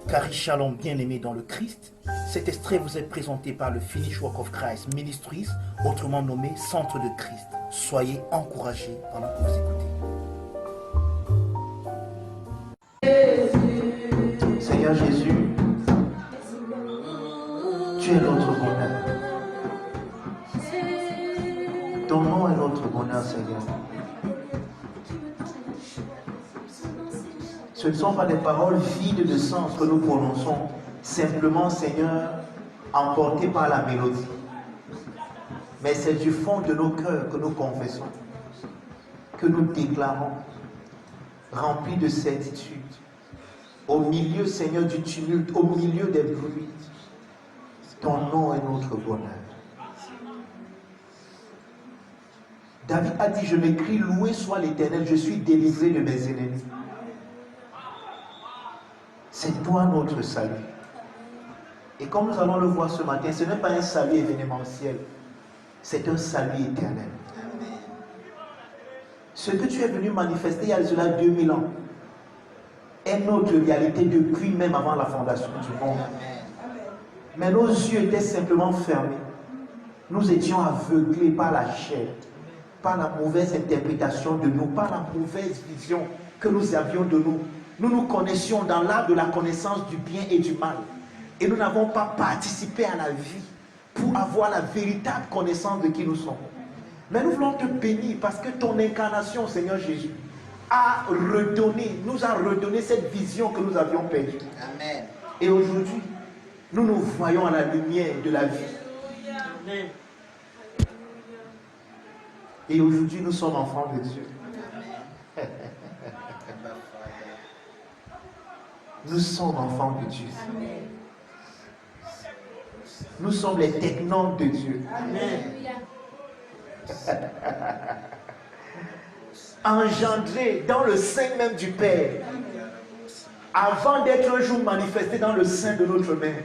Cari Shalom, bien-aimés dans le Christ, cet extrait vous est présenté par le Finish Work of Christ Ministries, autrement nommé Centre de Christ. Soyez encouragés pendant que vous écoutez. Seigneur Jésus, tu es notre bonheur. Ton nom est notre bonheur, Seigneur. Ce ne sont pas des paroles vides de sens que nous prononçons, simplement, Seigneur, emportés par la mélodie. Mais c'est du fond de nos cœurs que nous confessons, que nous déclarons, remplis de certitude, au milieu, Seigneur, du tumulte, au milieu des bruits. Ton nom est notre bonheur. David a dit, je m'écris, loué soit l'Éternel, je suis délivré de mes ennemis. C'est toi notre salut. Et comme nous allons le voir ce matin, ce n'est pas un salut événementiel, c'est un salut éternel. Ce que tu es venu manifester il y a cela 2000 ans est notre réalité depuis même avant la fondation du monde. Mais nos yeux étaient simplement fermés. Nous étions aveuglés par la chair, par la mauvaise interprétation de nous, par la mauvaise vision que nous avions de nous. Nous nous connaissions dans l'art de la connaissance du bien et du mal. Et nous n'avons pas participé à la vie pour avoir la véritable connaissance de qui nous sommes. Mais nous voulons te bénir parce que ton incarnation, Seigneur Jésus, nous a redonné cette vision que nous avions perdue. Amen. Et aujourd'hui, nous nous voyons à la lumière de la vie. Amen. Et aujourd'hui, nous sommes enfants de Dieu. Amen. Nous sommes enfants de Dieu. Amen. Nous sommes les technomes de Dieu. Amen. Engendrés dans le sein même du Père, avant d'être un jour manifestés dans le sein de notre mère.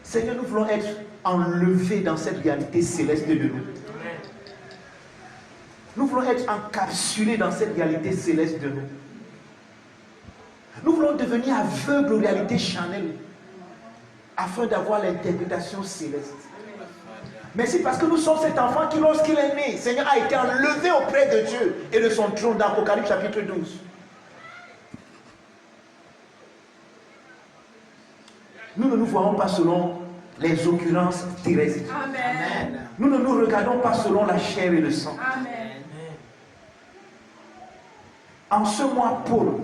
Seigneur, nous voulons être enlevés dans cette réalité céleste de nous. Nous voulons être encapsulés dans cette réalité céleste de nous. Nous voulons devenir aveugles aux réalités charnelles afin d'avoir l'interprétation céleste. Merci parce que nous sommes cet enfant qui, lorsqu'il est né, Seigneur, a été enlevé auprès de Dieu et de son trône dans Apocalypse chapitre 12. Nous ne nous voyons pas selon les occurrences terrestres. Amen. Nous ne nous regardons pas selon la chair et le sang. Amen. En ce mois, Paul,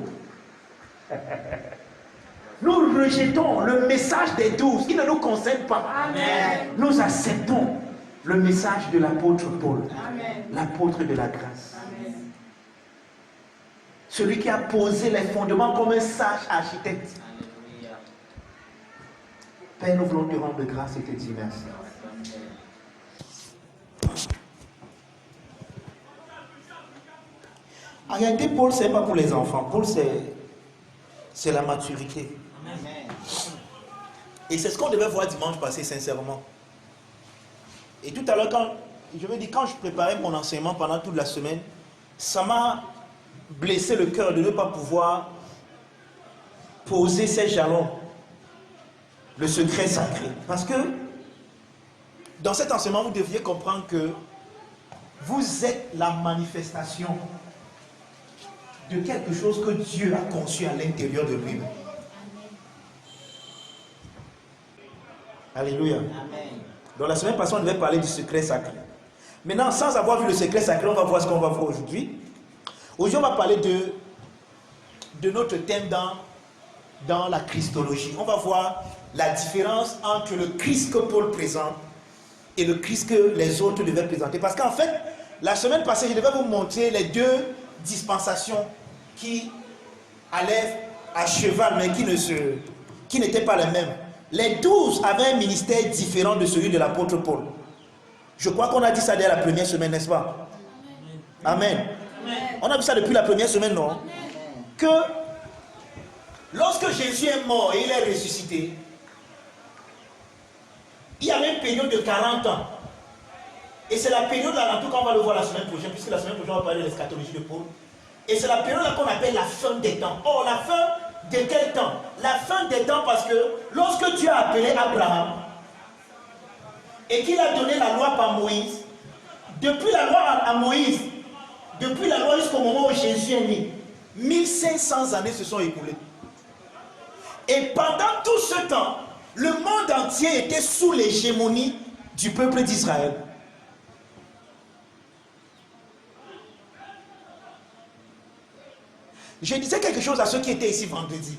nous rejetons le message des 12 qui ne nous concerne pas. Amen. Nous acceptons le message de l'apôtre Paul, l'apôtre de la grâce. Amen. Celui qui a posé les fondements comme un sage architecte. Père, nous voulons te rendre grâce et te dire merci. En réalité, Paul, ce n'est pas pour les enfants. Paul, c'est la maturité. Amen. Et c'est ce qu'on devait voir dimanche passé, sincèrement. Et tout à l'heure, quand je préparais mon enseignement pendant toute la semaine, ça m'a blessé le cœur de ne pas pouvoir poser ces jalons, le secret sacré. Parce que dans cet enseignement, vous deviez comprendre que vous êtes la manifestation de quelque chose que Dieu a conçu à l'intérieur de lui-même. Alléluia. Amen. Donc la semaine passée, on devait parler du secret sacré. Maintenant, sans avoir vu le secret sacré, on va voir ce qu'on va voir aujourd'hui. Aujourd'hui, on va parler de notre thème dans la Christologie. On va voir la différence entre le Christ que Paul présente et le Christ que les autres devaient présenter. Parce qu'en fait, la semaine passée, je devais vous montrer les deux dispensations qui allaient à cheval, mais qui n'étaient pas les mêmes. Les 12 avaient un ministère différent de celui de l'apôtre Paul. Je crois qu'on a dit ça dès la première semaine, n'est-ce pas? Amen. Amen. On a vu ça depuis la première semaine, non? Que lorsque Jésus est mort et il est ressuscité, il y avait une période de 40 ans. Et c'est la période là, en tout cas on va le voir la semaine prochaine, puisque la semaine prochaine on va parler de l'eschatologie de Paul. Et c'est la période là qu'on appelle la fin des temps. Or, la fin de quel temps? La fin des temps parce que lorsque Dieu a appelé Abraham et qu'il a donné la loi par Moïse, depuis la loi à Moïse, depuis la loi jusqu'au moment où Jésus est né, 1500 années se sont écoulées. Et pendant tout ce temps, le monde entier était sous l'hégémonie du peuple d'Israël. Je disais quelque chose à ceux qui étaient ici vendredi.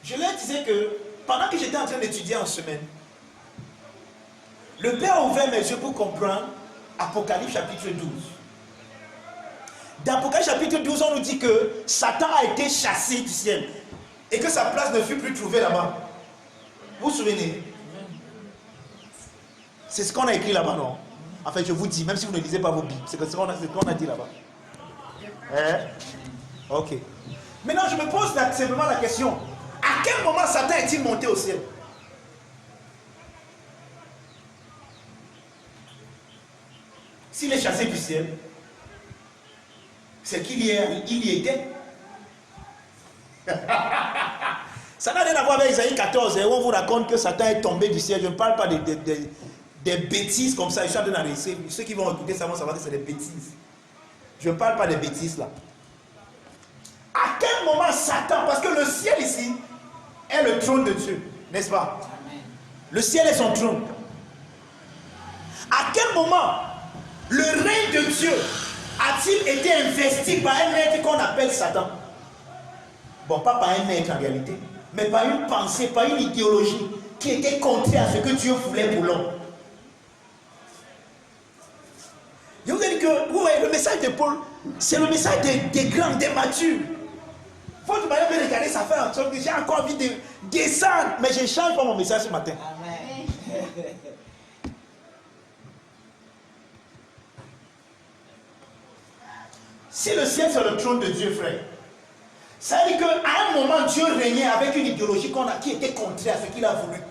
Je leur disais que pendant que j'étais en train d'étudier en semaine, le Père a ouvert mes yeux pour comprendre Apocalypse chapitre 12. Dans Apocalypse chapitre 12, on nous dit que Satan a été chassé du ciel et que sa place ne fut plus trouvée là-bas. Vous vous souvenez? C'est ce qu'on a écrit là-bas, non? Enfin, je vous dis, même si vous ne lisez pas vos Bibles, c'est ce qu'on a dit là-bas. Ok. Maintenant, je me pose simplement la question. À quel moment Satan est-il monté au ciel? S'il est chassé du ciel, c'est qu'il y était. Ça n'a rien à voir avec Isaïe 14, où on vous raconte que Satan est tombé du ciel. Je ne parle pas des bêtises comme ça. Je suis en train d'arrêter. Ceux qui vont écouter ça vont savoir que c'est des bêtises. Je ne parle pas des bêtises là. À quel moment Satan, parce que le ciel ici est le trône de Dieu, n'est-ce pas? Le ciel est son trône. À quel moment le règne de Dieu a-t-il été investi par un être qu'on appelle Satan? Bon, pas par un être en réalité, mais par une pensée, par une idéologie qui était contraire à ce que Dieu voulait pour l'homme. Je vous ai dit que vous voyez, le message de Paul, c'est le message des grands, des matures. Votre manière de regarder, ça fait en sorte que j'ai encore envie de descendre, mais je ne change pas mon message ce matin. Amen. Si le ciel c'est le trône de Dieu, frère, ça veut dire qu'à un moment, Dieu régnait avec une idéologie qui était contraire à ce qu'il a voulu. Amen.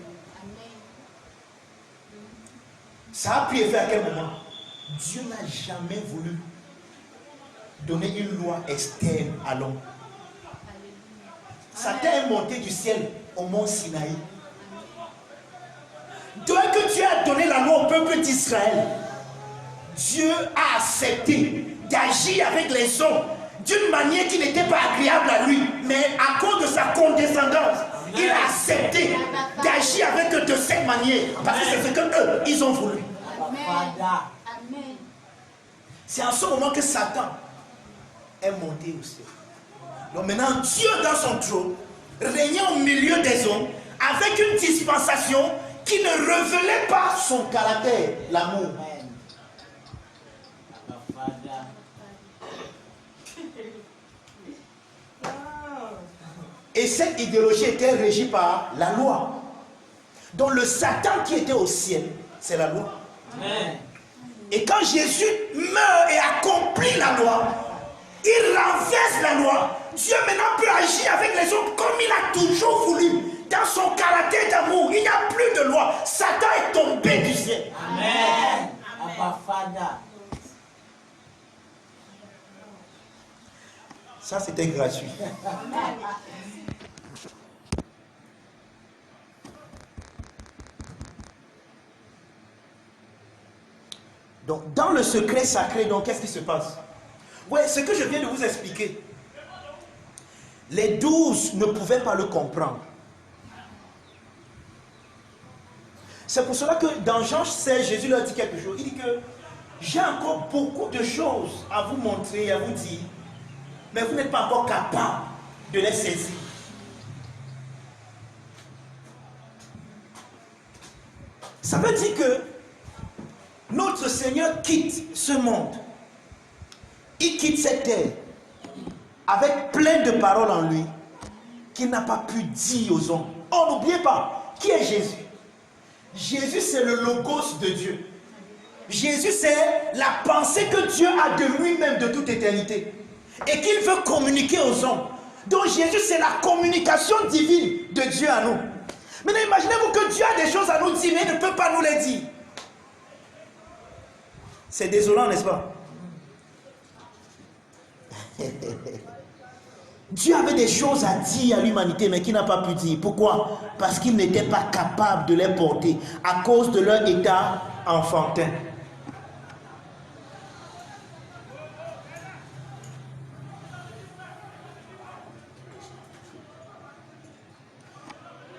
Ça a pris effet à quel moment? Dieu n'a jamais voulu donner une loi externe à l'homme. Satan est monté du ciel au mont Sinaï. Dès que Dieu a donné la loi au peuple d'Israël, Dieu a accepté d'agir avec les hommes d'une manière qui n'était pas agréable à lui, mais à cause de sa condescendance, il a accepté d'agir avec eux de cette manière, parce que c'est ce qu'eux, ils ont voulu. Amen. C'est en ce moment que Satan est monté au ciel. Donc maintenant, Dieu dans son trône régnait au milieu des hommes avec une dispensation qui ne révélait pas son caractère, l'amour. Et cette idéologie était régie par la loi. Donc le Satan qui était au ciel, c'est la loi. Amen. Et quand Jésus meurt et accomplit la loi, il renverse la loi. Dieu maintenant peut agir avec les hommes comme il a toujours voulu. Dans son caractère d'amour, il n'y a plus de loi. Satan est tombé du ciel. Amen. Ça, c'était gratuit. Donc, dans le secret sacré, donc, qu'est-ce qui se passe? Ouais, ce que je viens de vous expliquer, les 12 ne pouvaient pas le comprendre. C'est pour cela que dans Jean 16, Jésus leur dit quelque chose. Il dit que j'ai encore beaucoup de choses à vous montrer et à vous dire, mais vous n'êtes pas encore capable de les saisir. Ça veut dire que notre Seigneur quitte ce monde. Il quitte cette terre avec plein de paroles en lui qu'il n'a pas pu dire aux hommes. Oh, n'oubliez pas, qui est Jésus? Jésus, c'est le logos de Dieu. Jésus, c'est la pensée que Dieu a de lui-même de toute éternité et qu'il veut communiquer aux hommes. Donc Jésus, c'est la communication divine de Dieu à nous. Maintenant, imaginez-vous que Dieu a des choses à nous dire, mais il ne peut pas nous les dire. C'est désolant, n'est-ce pas? Dieu avait des choses à dire à l'humanité, mais qu'il n'a pas pu dire. Pourquoi? Parce qu'il n'était pas capable de les porter à cause de leur état enfantin.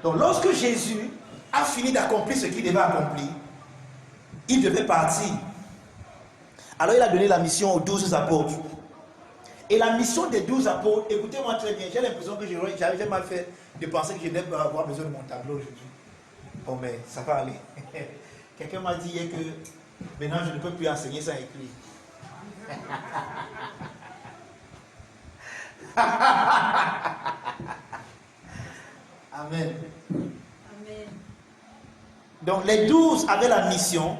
Donc, lorsque Jésus a fini d'accomplir ce qu'il devait accomplir, il devait partir. Alors, il a donné la mission aux 12 apôtres. Et la mission des 12 apôtres, écoutez-moi très bien, j'ai l'impression que j'avais mal fait de penser que je n'allais pas avoir besoin de mon tableau aujourd'hui. Bon, mais ça va aller. Quelqu'un m'a dit hier que maintenant je ne peux plus enseigner sans écrire. Amen. Amen. Donc les 12 avaient la mission.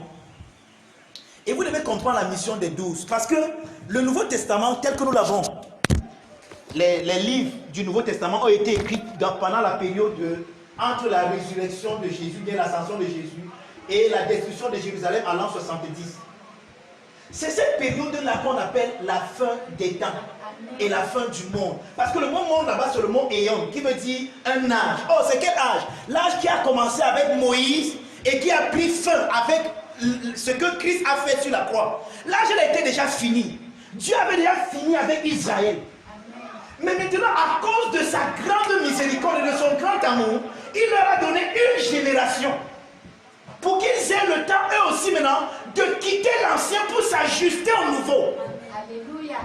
Et vous devez comprendre la mission des 12. Parce que le Nouveau Testament, tel que nous l'avons, les livres du Nouveau Testament ont été écrits pendant la période entre la résurrection de Jésus, et l'ascension de Jésus, et la destruction de Jérusalem à l'an 70. C'est cette période-là qu'on appelle la fin des temps et la fin du monde. Parce que le mot monde là-bas, c'est le mot éon, qui veut dire un âge. Oh, c'est quel âge? L'âge qui a commencé avec Moïse et qui a pris fin avec ce que Christ a fait sur la croix. L'âge était déjà fini. Dieu avait déjà fini avec Israël. Mais maintenant, à cause de sa grande miséricorde et de son grand amour, il leur a donné une génération pour qu'ils aient le temps, eux aussi maintenant, de quitter l'ancien pour s'ajuster au nouveau. Alléluia.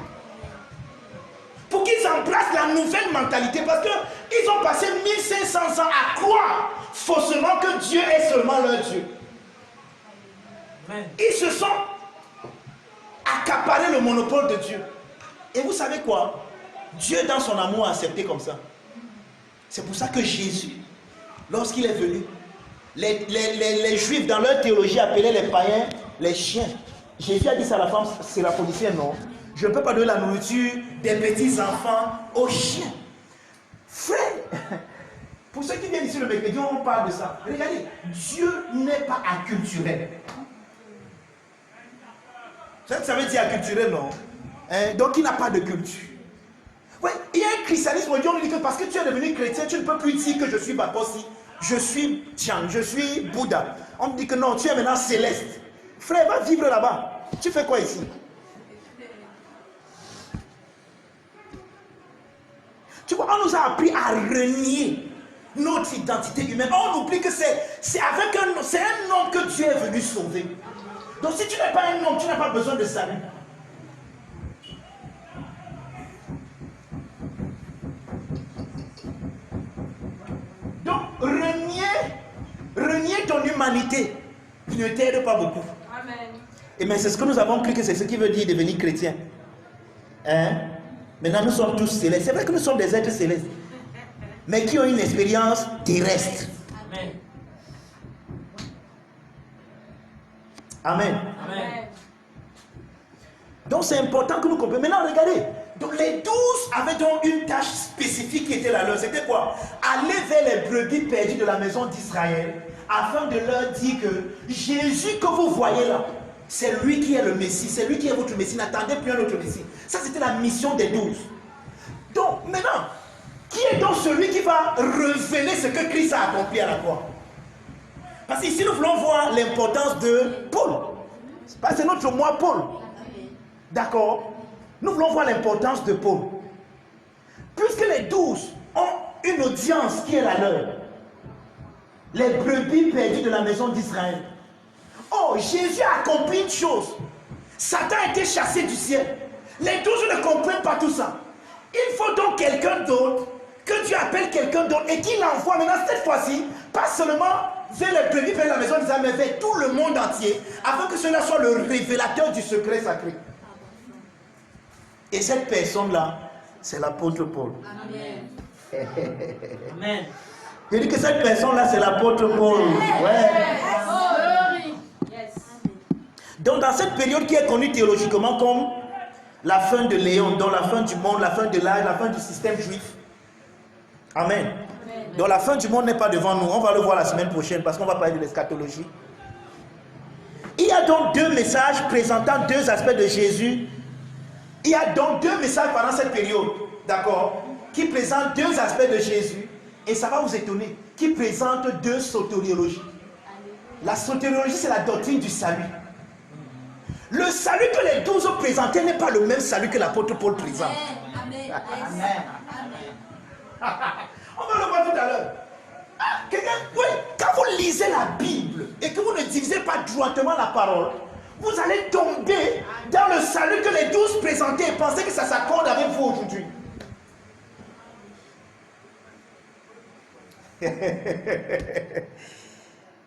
Pour qu'ils embrassent la nouvelle mentalité, parce qu'ils ont passé 1500 ans à croire faussement que Dieu est seulement leur Dieu. Ils se sont accaparés le monopole de Dieu. Et vous savez quoi? Dieu dans son amour a accepté comme ça. C'est pour ça que Jésus, lorsqu'il est venu, les Juifs dans leur théologie appelaient les païens les chiens. Jésus a dit ça à la femme syrophénicienne, non? Je ne peux pas donner la nourriture des petits enfants aux chiens. Frère, pour ceux qui viennent ici le mercredi, on parle de ça. Regardez, Dieu n'est pas acculturel. Ça veut dire acculturel, non? Donc il n'a pas de culture. Ouais, il y a un christianisme aujourd'hui, on dit que parce que tu es devenu chrétien, tu ne peux plus dire que je suis Bakosi, je suis Tian, je suis Bouddha. On me dit que non, tu es maintenant céleste. Frère, va vivre là-bas. Tu fais quoi ici? Tu vois, on nous a appris à renier notre identité humaine. On oublie que c'est un homme que Dieu est venu sauver. Donc si tu n'es pas un homme, tu n'as pas besoin de salut. Donc renier ton humanité ne t'aide pas beaucoup. Amen. Et mais c'est ce que nous avons cru que c'est ce qui veut dire devenir chrétien. Maintenant nous sommes tous célestes. C'est vrai que nous sommes des êtres célestes, mais qui ont une expérience terrestre. Amen. Amen. Amen. Donc c'est important que nous comprenions. Maintenant regardez. Donc les 12 avaient donc une tâche spécifique qui était la leur. C'était quoi? Aller vers les brebis perdues de la maison d'Israël afin de leur dire que Jésus que vous voyez là, c'est lui qui est le Messie, c'est lui qui est votre Messie. N'attendez plus un autre Messie. Ça c'était la mission des 12. Donc maintenant, qui est donc celui qui va révéler ce que Christ a accompli à la croix? Parce qu'ici nous voulons voir l'importance de Paul. C'est notre moi Paul. D'accord? Nous voulons voir l'importance de Paul. Puisque les 12 ont une audience qui est la leur. Les brebis perdues de la maison d'Israël. Oh, Jésus a accompli une chose. Satan a été chassé du ciel. Les 12 ne comprennent pas tout ça. Il faut donc quelqu'un d'autre, que Dieu appelle quelqu'un d'autre et qu'il envoie maintenant cette fois-ci, pas seulement vers les brebis perdues de la maison d'Israël, mais vers tout le monde entier, afin que cela soit le révélateur du secret sacré. Et cette personne-là, c'est l'apôtre Paul. Amen. Amen. Je dis que cette personne-là, c'est l'apôtre Paul. Ouais. Donc, dans cette période qui est connue théologiquement comme la fin de l'éon, donc la fin du monde, la fin de l'âge, la fin du système juif. Amen. Amen. Donc la fin du monde n'est pas devant nous. On va le voir la semaine prochaine parce qu'on va parler de l'eschatologie. Il y a donc deux messages présentant deux aspects de Jésus. Il y a donc deux messages pendant cette période, d'accord, qui présentent deux aspects de Jésus. Et ça va vous étonner, qui présentent deux sotériologies. La sotériologie, c'est la doctrine du salut. Le salut que les 12 ont présenté n'est pas le même salut que l'apôtre Paul présente. Amen. On va le voir tout à l'heure. Oui, quand vous lisez la Bible et que vous ne divisez pas droitement la parole, vous allez tomber dans le salut que les 12 présentaient et penser que ça s'accorde avec vous aujourd'hui.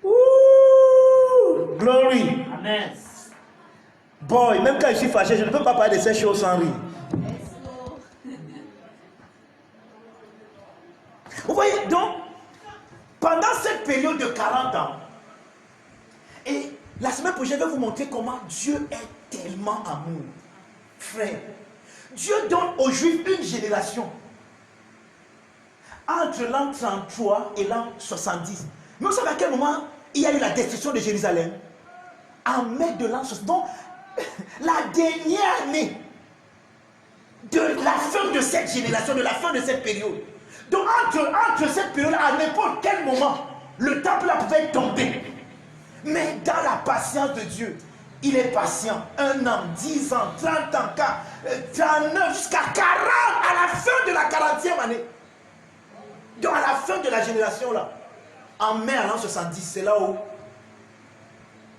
Ouh, glory. Amen. Boy, même quand je suis fâché, je ne peux pas parler de ces choses sans rire. Vous voyez, donc, pendant cette période de 40 ans, et la semaine prochaine, je vais vous montrer comment Dieu est tellement amour. Frère, Dieu donne aux Juifs une génération entre l'an 33 et l'an 70. Mais vous savez à quel moment il y a eu la destruction de Jérusalem? En mai de l'an 60. Donc, la dernière année de la fin de cette génération, de la fin de cette période. Donc, entre cette période, à n'importe quel moment, le temple là pouvait tomber. Mais dans la patience de Dieu, il est patient. 1 an, 10 ans, 30 ans, 39, jusqu'à 40, à la fin de la 40e année. Donc, à la fin de la génération là, en mai à l'an 70, c'est là où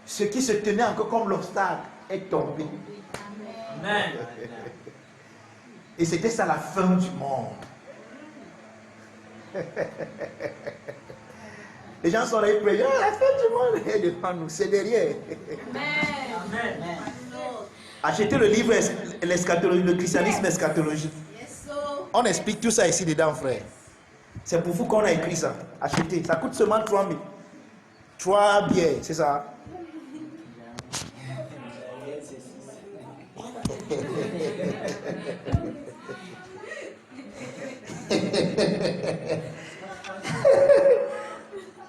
ce qui se tenait encore comme l'obstacle est tombé. Amen. Et c'était ça la fin du monde. Les gens sont là, ils prient, la fin du monde est devant nous, c'est derrière. Amen. Achetez le livre l'eschatologie, le christianisme eschatologique. On explique tout ça ici dedans, frère. C'est pour vous qu'on a écrit ça. Achetez, ça coûte seulement 3 000. 3 billets, c'est ça.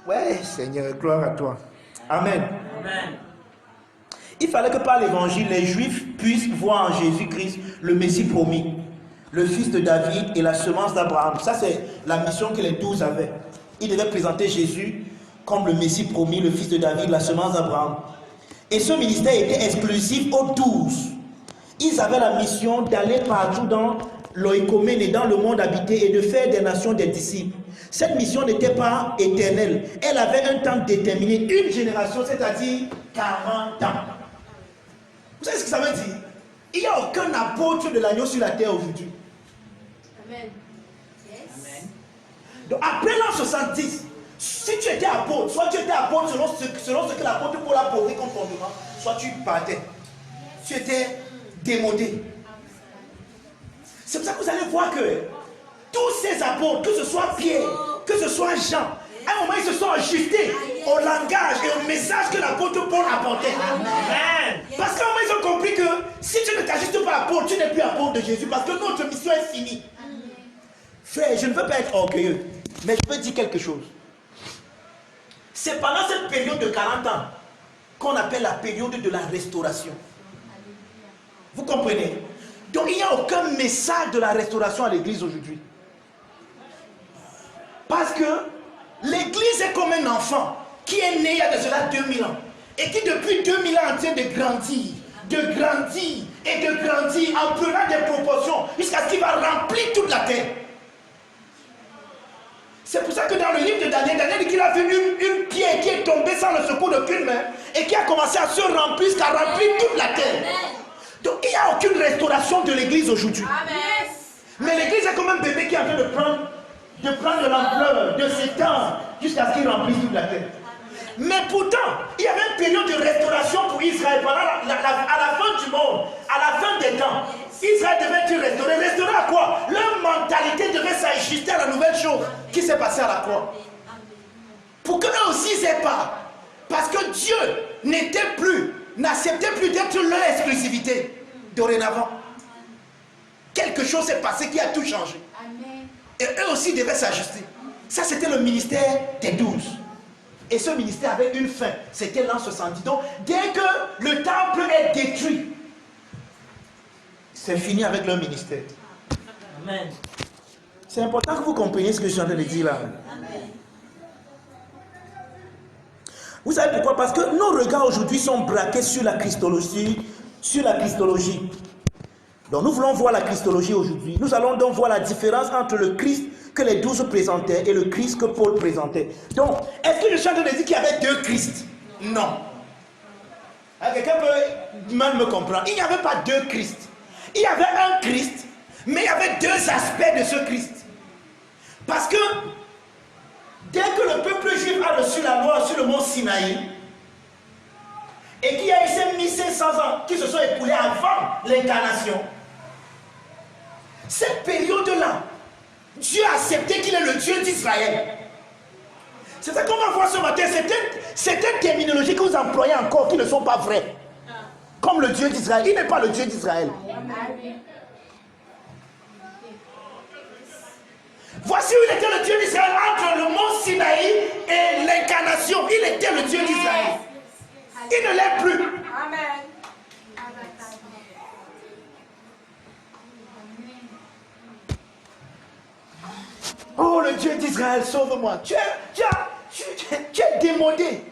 Ouais, Seigneur, gloire à toi. Amen. Amen. Il fallait que par l'évangile, les Juifs puissent voir en Jésus-Christ le Messie promis, le fils de David et la semence d'Abraham. Ça, c'est la mission que les 12 avaient. Ils devaient présenter Jésus comme le Messie promis, le fils de David, la semence d'Abraham. Et ce ministère était exclusif aux 12. Ils avaient la mission d'aller partout dans l'oïkomène et dans le monde habité et de faire des nations des disciples. Cette mission n'était pas éternelle. Elle avait un temps déterminé, une génération, c'est-à-dire 40 ans. Vous savez ce que ça veut dire? Il n'y a aucun apôtre de l'agneau sur la terre aujourd'hui. Amen. Donc après l'an 70, si tu étais apôtre, soit tu étais apôtre selon ce que l'apôtre Paul a posé comme fondement, soit tu partais. Tu étais démodé. C'est pour ça que vous allez voir que tous ces apôtres, que ce soit Pierre, que ce soit Jean, à un moment ils se sont ajustés au langage et au message que l'apôtre Paul apportait. Amen. Parce qu'à un moment ils ont compris que si tu ne t'ajustes pas apôtre, tu n'es plus apôtre de Jésus parce que notre mission est finie. Frère, je ne veux pas être orgueilleux, mais je peux dire quelque chose. C'est pendant cette période de 40 ans qu'on appelle la période de la restauration. Vous comprenez? Donc il n'y a aucun message de la restauration à l'église aujourd'hui. Parce que l'église est comme un enfant qui est né il y a de cela 2000 ans. Et qui depuis 2000 ans est en train de grandir et de grandir en prenant des proportions jusqu'à ce qu'il va remplir toute la terre. C'est pour ça que dans le livre de Daniel, Daniel dit qu'il a vu une pierre qui est tombée sans le secours d'aucune main et qui a commencé à se remplir jusqu'à remplir toute la terre. Donc il n'y a aucune restauration de l'église aujourd'hui. Mais l'église est comme un bébé qui est en train de prendre de l'ampleur, de s'étendre jusqu'à ce qu'il remplisse toute la terre. Mais pourtant, il y avait une période de restauration pour Israël pendant à la fin du monde, à la fin des temps. Israël devait être restauré. Restauré à quoi? Leur mentalité devait s'ajuster à la nouvelle chose qui s'est passée à la croix. Pour qu'eux aussi aient part. Parce que Dieu n'acceptait plus d'être leur exclusivité dorénavant. Quelque chose s'est passé qui a tout changé. Et eux aussi devaient s'ajuster. Ça, c'était le ministère des 12. Et ce ministère avait une fin. C'était l'an 70. Donc, dès que le temple est détruit, c'est fini avec leur ministère. Amen. C'est important que vous compreniez ce que je suis en train de dire là. Vous savez pourquoi? Parce que nos regards aujourd'hui sont braqués sur la Christologie. Donc nous voulons voir la Christologie aujourd'hui. Nous allons donc voir la différence entre le Christ que les 12 présentaient et le Christ que Paul présentait. Donc, est-ce que je suis en train de dire qu'il y avait deux Christ? Non. Quelqu'un peut mal me comprendre. Il n'y avait pas deux Christ. Il y avait un Christ, mais il y avait deux aspects de ce Christ. Parce que dès que le peuple juif a reçu la loi sur le mont Sinaï, et qu'il y a eu ces 1500 ans qui se sont écoulés avant l'incarnation, cette période-là, Dieu a accepté qu'il est le Dieu d'Israël. C'est ça qu'on va voir ce matin. Certaines terminologies que vous employez encore qui ne sont pas vraies. Comme le Dieu d'Israël. Il n'est pas le Dieu d'Israël. Voici où il était le Dieu d'Israël entre le mont Sinaï et l'incarnation. Il était le Dieu d'Israël. Il ne l'est plus. Amen. Oh, le Dieu d'Israël, sauve-moi. Tu es démodé.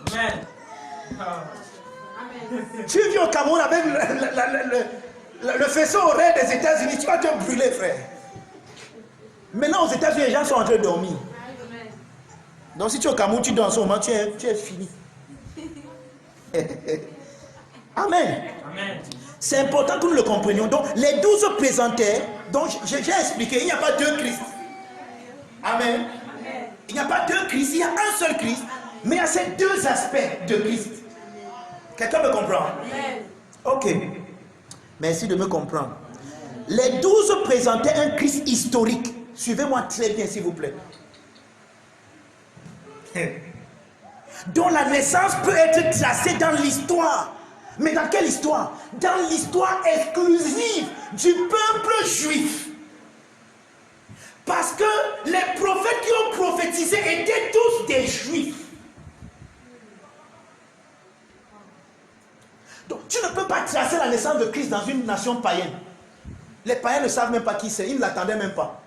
Amen. Tu vis au Cameroun avec le faisceau horaire des États-Unis, tu vas te brûler, frère. Maintenant, aux États-Unis, les gens sont en train de dormir. Donc, si tu es au Cameroun, tu dors en ce moment, tu es fini. Amen. Amen. C'est important que nous le comprenions. Donc, les 12 présentaient, donc j'ai expliqué, il n'y a pas deux Christ. Amen. Il n'y a pas deux Christ, il y a un seul Christ, mais il y a ces deux aspects de Christ. Quelqu'un me comprend? Ok. Merci de me comprendre. Les 12 présentaient un Christ historique. Suivez-moi très bien, s'il vous plaît. Dont la naissance peut être tracée dans l'histoire. Mais dans quelle histoire? Dans l'histoire exclusive du peuple juif. Parce que les prophètes qui ont prophétisé étaient tous des juifs. Donc tu ne peux pas tracer la naissance de Christ dans une nation païenne. Les païens ne savent même pas qui c'est, ils ne l'attendaient même pas.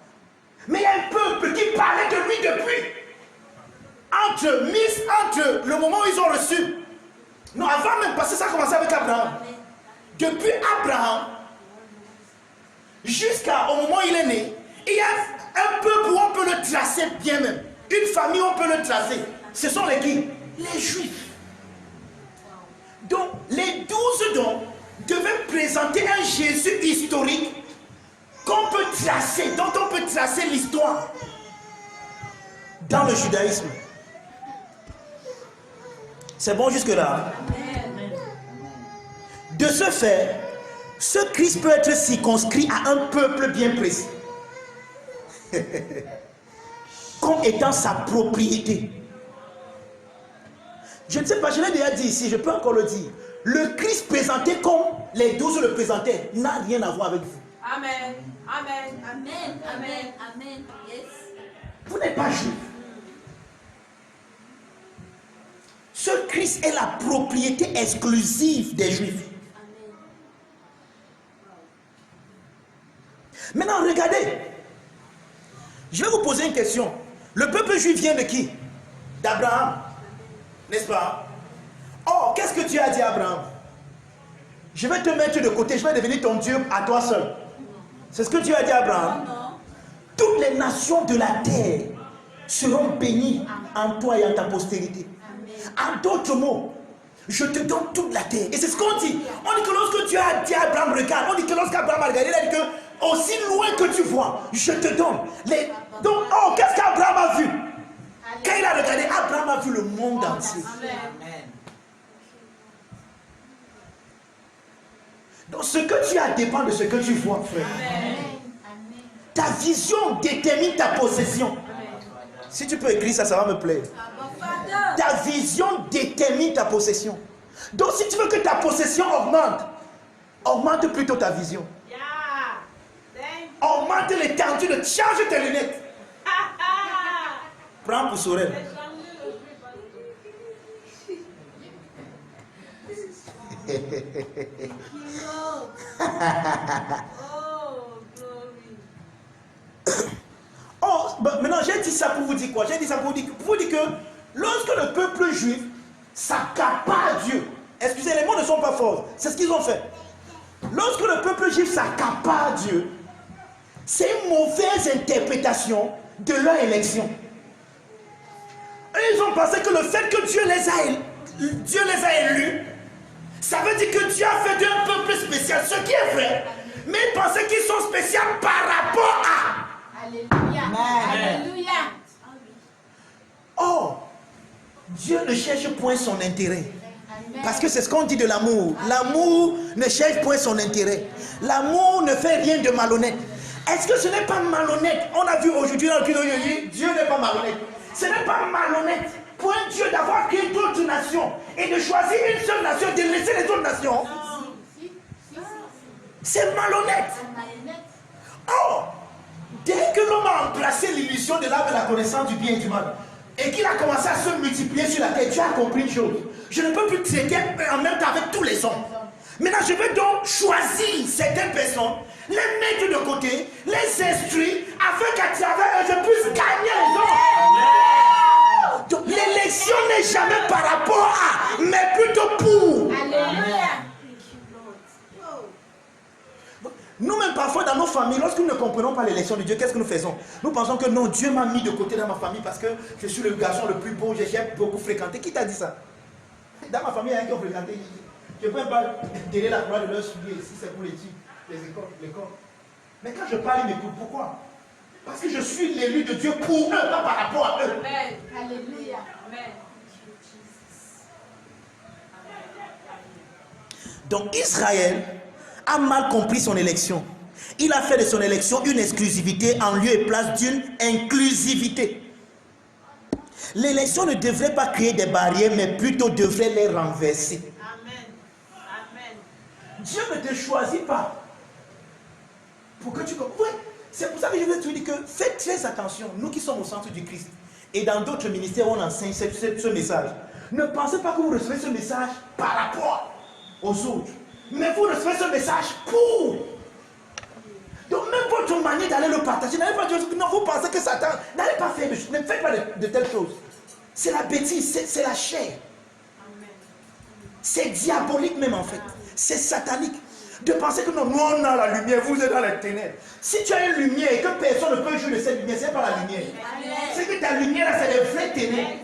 Mais il y a un peuple qui parlait de lui depuis. Entre le moment où ils ont reçu. Non, avant même, parce que ça a commencé avec Abraham. Depuis Abraham, jusqu'au moment où il est né, il y a un peuple où on peut le tracer bien même. Une famille où on peut le tracer. Ce sont les qui? Les Juifs. Donc, les 12 dons devaient présenter un Jésus historique qu'on peut tracer, dont on peut tracer l'histoire dans le judaïsme. C'est bon jusque-là? De ce fait, ce Christ peut être circonscrit à un peuple bien précis. Comme étant sa propriété. Je ne sais pas, je l'ai déjà dit ici, je peux encore le dire. Le Christ présenté comme les 12 le présentaient n'a rien à voir avec vous. Amen. Amen. Amen. Amen. Amen. Yes. Vous n'êtes pas juif. Ce Christ est la propriété exclusive des Juifs. Maintenant, regardez. Je vais vous poser une question. Le peuple juif vient de qui? D'Abraham. N'est-ce pas? Or, qu'est-ce que Dieu a dit à Abraham? Je vais te mettre de côté, je vais devenir ton Dieu à toi seul. C'est ce que Dieu a dit à Abraham. Toutes les nations de la terre seront bénies en toi et en ta postérité. En d'autres mots, je te donne toute la terre. Et c'est ce qu'on dit. On dit que lorsque Dieu a dit à Abraham, regarde, on dit que lorsqu'Abraham a regardé, il a dit que aussi loin que tu vois, je te donne. Donc, oh, qu'est-ce qu'Abraham a vu? Quand il a regardé, Abraham a vu le monde entier. Donc, ce que tu as dépend de ce que tu vois, frère. Ta vision détermine ta possession. Si tu peux écrire ça, ça va me plaire. Ta vision détermine ta possession. Donc si tu veux que ta possession augmente, augmente plutôt ta vision. Augmente l'étendue de... Change tes lunettes. Prends pour Sorel. Oh, maintenant j'ai dit ça pour vous dire quoi? J'ai dit ça pour vous dire que lorsque le peuple juif s'accapare Dieu, excusez, les mots ne sont pas forts, c'est ce qu'ils ont fait. Lorsque le peuple juif s'accapare Dieu, c'est une mauvaise interprétation de leur élection. Et ils ont pensé que le fait que Dieu les a élus, ça veut dire que Dieu a fait d'eux un peuple spécial, ce qui est vrai. Mais ils pensaient qu'ils sont spéciaux par rapport à... Alléluia. Alléluia. Oh, Dieu ne cherche point son intérêt. Parce que c'est ce qu'on dit de l'amour. L'amour ne cherche point son intérêt. L'amour ne fait rien de malhonnête. Est-ce que ce n'est pas malhonnête? On a vu aujourd'hui dans le culte d'aujourd'hui, Dieu n'est pas malhonnête. Ce n'est pas malhonnête pour un Dieu d'avoir créé d'autres nations et de choisir une seule nation, de laisser les autres nations. C'est malhonnête. Oh, dès que l'homme a embrassé l'illusion de l'arbre de la connaissance du bien et du mal, et qu'il a commencé à se multiplier sur la terre, Dieu a compris une chose. Je ne peux plus traiter en même temps avec tous les hommes. Maintenant, je vais donc choisir certaines personnes, les mettre de côté, les instruire, afin qu'à travers eux, je puisse gagner les hommes. Donc, l'élection n'est jamais par rapport à, mais plutôt pour. Alléluia. Nous-mêmes, parfois, dans nos familles, lorsque nous ne comprenons pas l'élection de Dieu, qu'est-ce que nous faisons? Nous pensons que non, Dieu m'a mis de côté dans ma famille parce que je suis le garçon le plus beau, j'aime beaucoup fréquenter. Qui t'a dit ça? Dans ma famille, il y a un qui a fréquenté. Je ne peux pas donner la gloire de leur soulier si c'est pour l'étude, les écoles, l'école. Mais quand je parle, ils m'écoutent. Pourquoi? Parce que je suis l'élu de Dieu pour eux, pas par rapport à eux. Amen. Alléluia. Amen. Donc Israël a mal compris son élection. Il a fait de son élection une exclusivité en lieu et place d'une inclusivité. L'élection ne devrait pas créer des barrières, mais plutôt devrait les renverser. Amen. Amen. Dieu ne te choisit pas pour que tu... Oui, c'est pour ça que je veux te dire que faites très attention, nous qui sommes au centre du Christ, et dans d'autres ministères on enseigne ce message. Ne pensez pas que vous recevez ce message par rapport aux autres, mais vous recevez ce message pour. Donc même votre manière d'aller le partager, n'allez pas dire non, vous pensez que Satan, n'allez pas faire de choses, ne faites pas de telles choses. C'est la bêtise, c'est la chair. C'est diabolique même en fait. C'est satanique. De penser que non, nous on a la lumière, vous êtes dans les ténèbres. Si tu as une lumière et que personne ne peut jouer de cette lumière, c'est pas la lumière. C'est que ta lumière là, c'est des vraies ténèbres.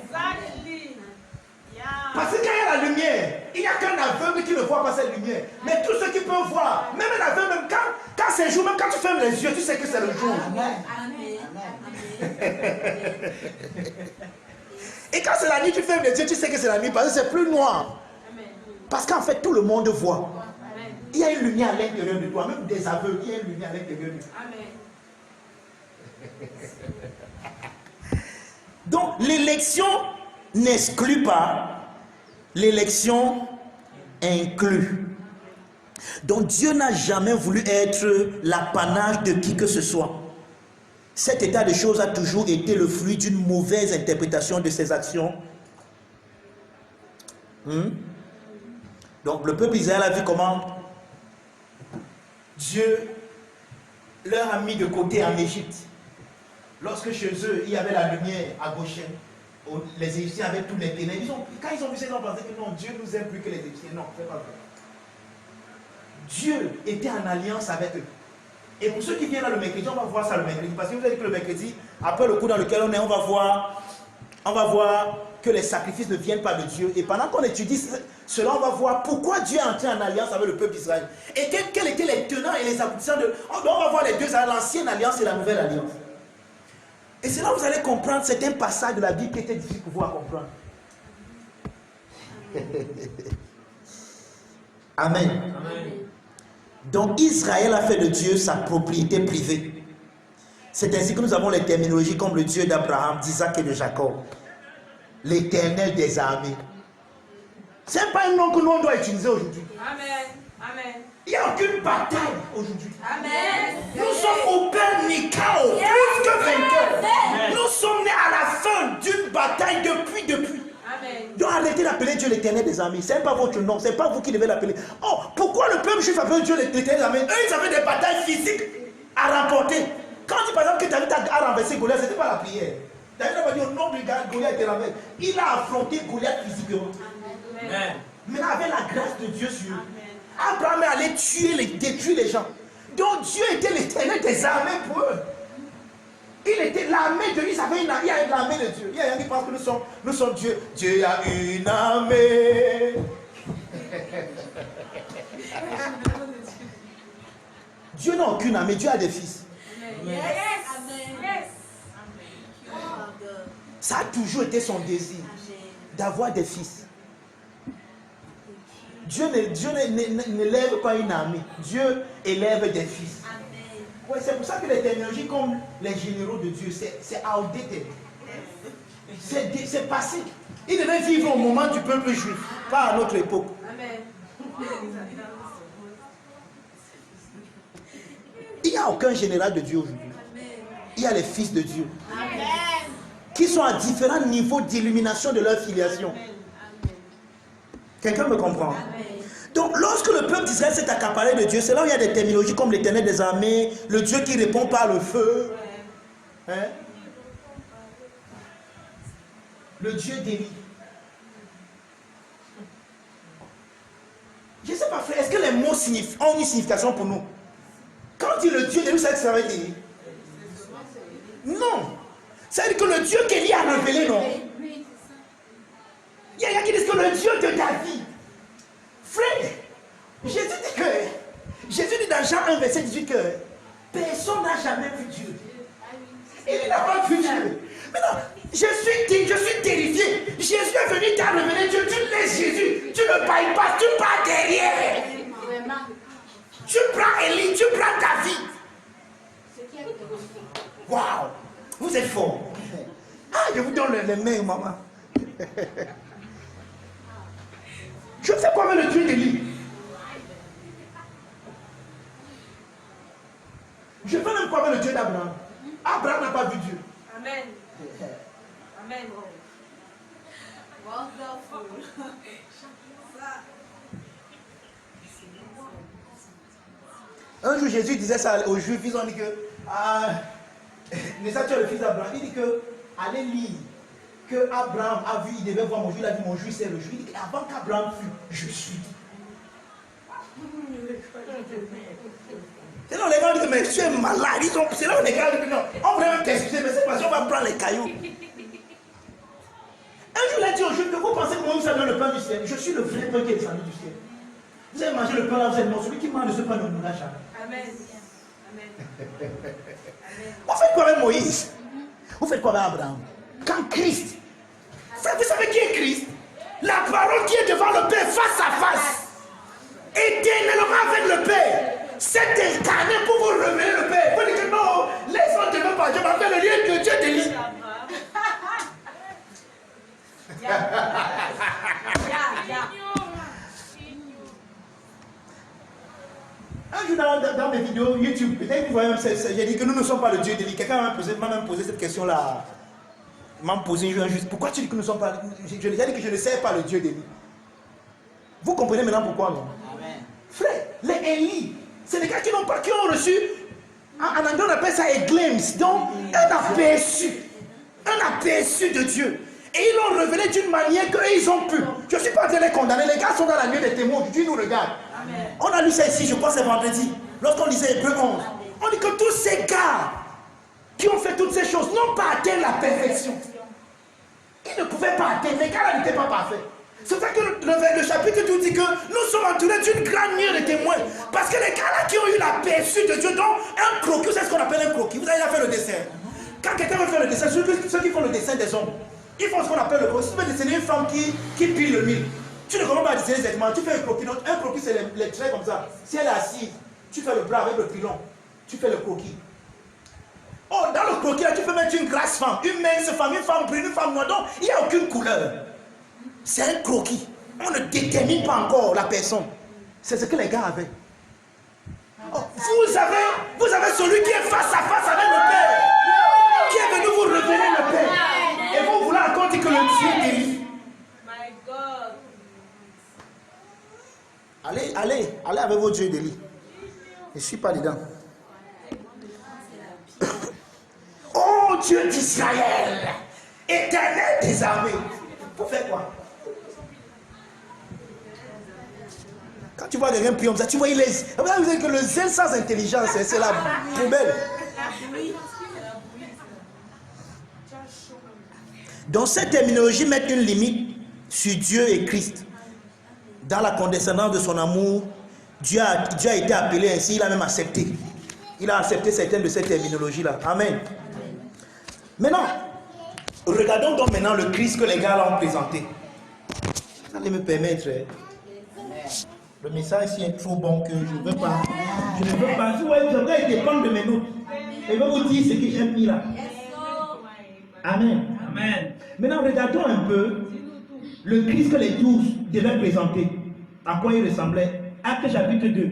Parce que quand il y a la lumière, il n'y a qu'un aveugle qui ne voit pas cette lumière. Mais tous ceux qui peuvent voir, même un aveugle, même quand c'est jour, même quand tu fermes les yeux, tu sais que c'est le jour. Et quand c'est la nuit, tu fermes les yeux, tu sais que c'est la nuit parce que c'est plus noir. Parce qu'en fait, tout le monde voit. Il y a une lumière à l'intérieur de toi, même des aveugles, il y a une lumière à l'intérieur de toi. Donc, l'élection n'exclut pas, l'élection inclut. Donc, Dieu n'a jamais voulu être l'apanage de qui que ce soit. Cet état de choses a toujours été le fruit d'une mauvaise interprétation de ses actions. Donc, le peuple d'Israël a vu comment Dieu leur a mis de côté en Égypte. Lorsque chez eux, il y avait la lumière à Goshen, les Égyptiens avaient tous les ténèbres. Quand ils ont vu ça, ils ont pensé que non, Dieu nous aime plus que les Égyptiens. Non, c'est pas vrai. Dieu était en alliance avec eux. Et pour ceux qui viennent là le mercredi, on va voir ça le mercredi. Parce que vous avez dit que le mercredi, après le cours dans lequel on est, on va voir que les sacrifices ne viennent pas de Dieu. Et pendant qu'on étudie cela, on va voir pourquoi Dieu est entré en alliance avec le peuple d'Israël. Et quels étaient les tenants et les aboutissants de... On va voir les deux, l'ancienne alliance et la nouvelle alliance. Et c'est là où vous allez comprendre certains passages de la Bible qui étaient difficiles pour vous à comprendre. Amen. Amen. Donc Israël a fait de Dieu sa propriété privée. C'est ainsi que nous avons les terminologies comme le Dieu d'Abraham, d'Isaac et de Jacob. L'Éternel des armées. Ce n'est pas un nom que nous on doit utiliser aujourd'hui. Amen. Amen. Il n'y a aucune bataille aujourd'hui. Amen. Nous sommes au père ni chaos, plus que vainqueurs. Amen. Nous sommes nés à la fin d'une bataille depuis. Amen. Donc arrêtez d'appeler Dieu l'éternel des armées. Ce n'est pas votre nom, ce n'est pas vous qui devez l'appeler. Oh, pourquoi le peuple juif appelle Dieu l'éternel des armées? Eux, ils avaient des batailles physiques à remporter. Quand on dit par exemple que David a renversé Goliath, ce n'était pas la prière. David n'a pas dit au nom de Goliath était renversé. Il a affronté Goliath physiquement. Amen. Mais avec la grâce de Dieu sur eux. Abraham est allé détruire les gens. Donc Dieu était l'éternel des armées pour eux. Il était l'armée de Dieu. Il y a une armée de Dieu. Il y a rien qui pense que nous sommes Dieu. Dieu a une armée. Dieu n'a aucune armée. Dieu a des fils. Amen. Yes. Ça a toujours été son désir d'avoir des fils. Dieu n'élève pas une armée. Dieu élève des fils. Ouais, c'est pour ça que les technologies comme les généraux de Dieu, c'est outdated. C'est passé. Ils devaient vivre au moment du peuple juif, pas à notre époque. Amen. Il n'y a aucun général de Dieu aujourd'hui. Il y a les fils de Dieu. Amen. Qui sont à différents niveaux d'illumination de leur filiation. Quelqu'un me comprend? Amen. Donc, lorsque le peuple d'Israël s'est accaparé de Dieu, c'est là où il y a des terminologies comme l'éternel des armées, le Dieu qui répond par le feu, hein? Le Dieu d'Élie. Je ne sais pas, frère, est-ce que les mots ont une signification pour nous? Quand on dit le Dieu d'Élie, ça veut dire? Non. Ça veut dire que le Dieu qu'Élie a révélé, non? Il y a qui disent que le Dieu de David. Frère, Jésus dit dans Jean 1, verset 18 que personne n'a jamais vu Dieu. Il n'a pas vu Dieu. Maintenant, je suis terrifié. Jésus est venu t'a révélé Dieu. Tu laisses Jésus. Tu ne bypasses, tu pars derrière. Tu prends Élie, tu prends David. Waouh, vous êtes fort. Ah, je vous donne les mains, maman. Je sais quoi avec le Dieu d'Élie. Je fais même quoi avec le Dieu d'Abraham. Abraham n'a pas vu Dieu. Amen. Amen. Wonderful. Un jour, Jésus disait ça aux Juifs. Ils ont dit que n'est-ce pas, tu es le fils d'Abraham. Il dit que allez lire que Abraham a vu, il devait voir mon jour. Il a dit mon jour c'est le jour. Il dit avant qu'Abraham fût, je suis. C'est là où les gars disent mais tu es malade. C'est là où les gars disent non, on va même t'excuser, mais c'est parce qu'on va prendre les cailloux. Un jour il a dit aux Juifs que vous pensez que Moïse a donné le pain du ciel. Je suis le vrai pain qui est descendu du ciel. Vous avez mangé le pain là, vous êtes mort. Celui qui mange de ce pain ne mourra jamais. Amen. Vous faites quoi avec Moïse? Vous faites quoi avec Abraham? Quand Christ, vous savez qui est Christ? La parole qui est devant le Père face à face, éternellement avec le Père, s'est incarné pour vous révéler le Père. Vous dites que non, laisse-moi te faire par Dieu, m'appelle le lieu de Dieu d'Élie. Un jour dans mes vidéos YouTube, peut-être que vous voyez même, j'ai dit que nous ne sommes pas le Dieu d'Élie. Quelqu'un m'a même posé cette question-là. M'a posé un jour juste. Pourquoi tu dis que nous ne sommes pas. Je lui ai dit que je ne sais pas le Dieu d'Élie. Vous comprenez maintenant pourquoi, non? Amen. Frère, les Élie, c'est les gars qui ont reçu, en anglais on appelle ça a glimpse, donc un aperçu de Dieu. Et ils l'ont révélé d'une manière qu'ils ont pu. Je ne suis pas en train de les condamner, les gars sont dans la nuit des témoins, Dieu nous regarde. Amen. On a lu ça ici, je crois c'est vendredi, lorsqu'on lisait Hébreux 11. On dit que tous ces gars qui ont fait toutes ces choses n'ont pas atteint la perfection. Ils ne pouvaient pas atteindre, les gars là n'étaient pas parfaits. C'est pour ça que le chapitre tout dit que nous sommes entourés d'une grande nuée de témoins. Parce que les gars là qui ont eu l'aperçu de Dieu, donc un croquis, c'est ce qu'on appelle un croquis. Vous avez déjà fait le dessin. Quand quelqu'un veut faire le dessin, ceux qui font le dessin des hommes, ils font ce qu'on appelle le croquis. Si tu veux dessiner une femme qui pile le mille, tu ne commences pas à dessiner exactement. Tu fais un croquis. Donc un croquis, c'est les traits comme ça. Si elle est assise, tu fais le bras avec le pilon. Tu fais le croquis. Oh, dans le croquis, là, tu peux mettre une grasse femme, une mince femme, une femme brune, une femme noire. Donc, il n'y a aucune couleur. C'est un croquis. On ne détermine pas encore la personne. C'est ce que les gars avaient. Oh, vous avez celui qui est face à face avec le Père, qui est venu vous révéler le Père. Et vous voulez encore dire que le Dieu d'Élie. My God. Allez avec vos dieux d'Élie. Je ne suis pas dedans. Oh Dieu d'Israël, éternel des armées. Pour faire quoi? Quand tu vois quelqu'un prier comme ça, tu vois, il est. Vous savez que le zèle sans intelligence, c'est la poubelle. Dans cette terminologie, mettre une limite sur Dieu et Christ. Dans la condescendance de son amour, Dieu a été appelé ainsi, il a même accepté. Il a accepté certaines de ces terminologies-là. Amen. Maintenant, regardons donc maintenant le Christ que les gars là ont présenté. Vous allez me permettre. Le message ici est trop bon que je ne veux pas. Je ne veux pas. J'aimerais dépendre de mes notes. Et je vais vous dire ce que j'ai mis là. Amen. Amen. Maintenant, regardons un peu le Christ que les 12 devaient présenter. À quoi il ressemblait. Acte chapitre 2.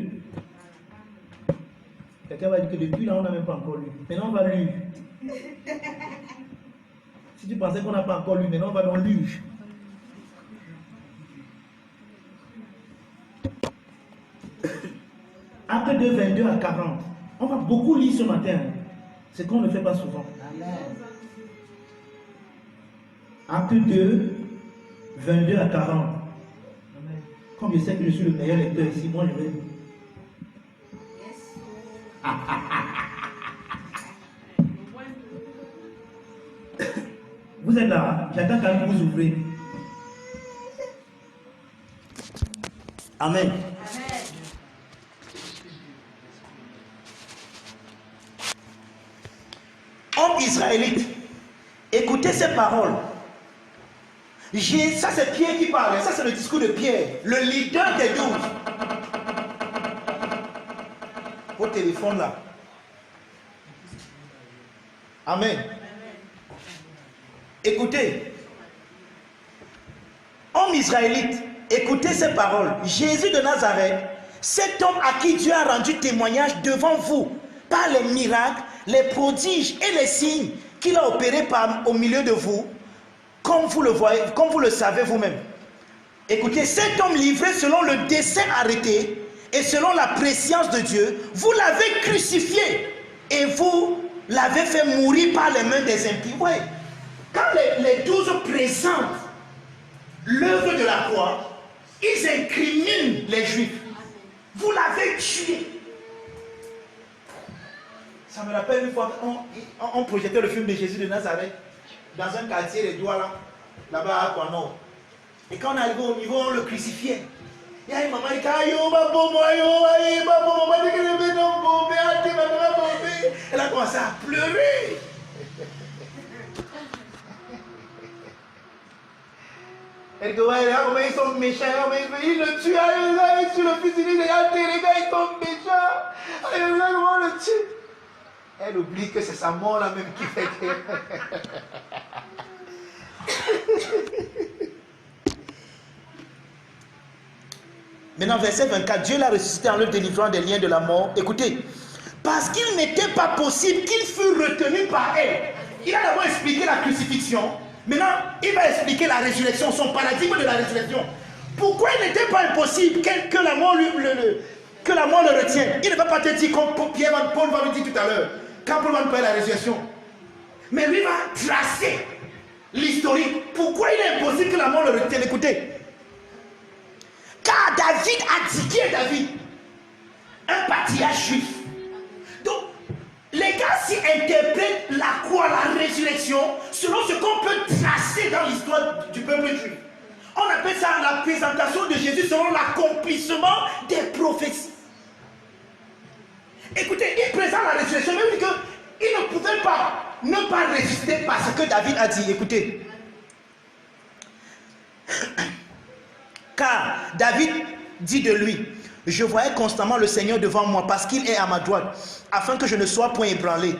Quelqu'un va dire que depuis là, on n'a même pas encore lu. Maintenant, on va lire. Si tu pensais qu'on n'a pas encore lu, maintenant, on va donc lire. Acte 2, 22 à 40. On va beaucoup lire ce matin. C'est qu'on ne fait pas souvent. Acte 2, 22 à 40. Comme je sais que je suis le meilleur lecteur ici, moi je vais. Vous êtes là, hein? J'attends quand vous ouvrez. Amen. Homme israélite, écoutez ces paroles. Ça c'est Pierre qui parle, ça c'est le discours de Pierre, le leader des 12. Au téléphone là. Amen. Écoutez, homme israélite, écoutez ces paroles. Jésus de Nazareth, cet homme à qui Dieu a rendu témoignage devant vous par les miracles, les prodiges et les signes qu'il a opérés au milieu de vous, comme vous le voyez, comme vous le savez vous-même. Écoutez, cet homme livré selon le dessein arrêté et selon la prescience de Dieu, vous l'avez crucifié et vous l'avez fait mourir par les mains des impies. Ouais. Quand les 12 présentent l'œuvre de la croix, ils incriminent les Juifs. Vous l'avez tué. Ça me rappelle une fois on projetait le film de Jésus de Nazareth dans un quartier, les doigts là-bas à Aquanon. Et quand on est arrivé au niveau, on le crucifiait. Il y a une maman qui a dit, elle a commencé à pleurer. Elle dit, ouais, ils sont méchants, ils le tuent, ils tuent le fils, ils disent, les gars, ils sont méchants, on le tue. Elle oublie que c'est sa mort là même qui fait que... Maintenant, verset 24, Dieu l'a ressuscité en le délivrant des liens de la mort. Écoutez, parce qu'il n'était pas possible qu'il fût retenu par elle. Il a d'abord expliqué la crucifixion. Maintenant, il va expliquer la résurrection, son paradigme de la résurrection. Pourquoi il n'était pas impossible que la mort le retienne? Il ne va pas te dire comme Paul va le dire tout à l'heure. Quand Paul va nous parler de la résurrection. Mais lui va tracer l'historique. Pourquoi il est impossible que la mort le retienne? Écoutez. Car David a dit, qui est David? Un patriarche juif. Donc, les gars s'y interprètent la croix, la résurrection, selon ce qu'on peut tracer dans l'histoire du peuple juif. On appelle ça la présentation de Jésus selon l'accomplissement des prophéties. Écoutez, il présente la résurrection, mais il dit qu'il ne pouvait pas ne pas résister par ce que David a dit. Écoutez. Car David dit de lui, je voyais constamment le Seigneur devant moi parce qu'il est à ma droite, afin que je ne sois point ébranlé.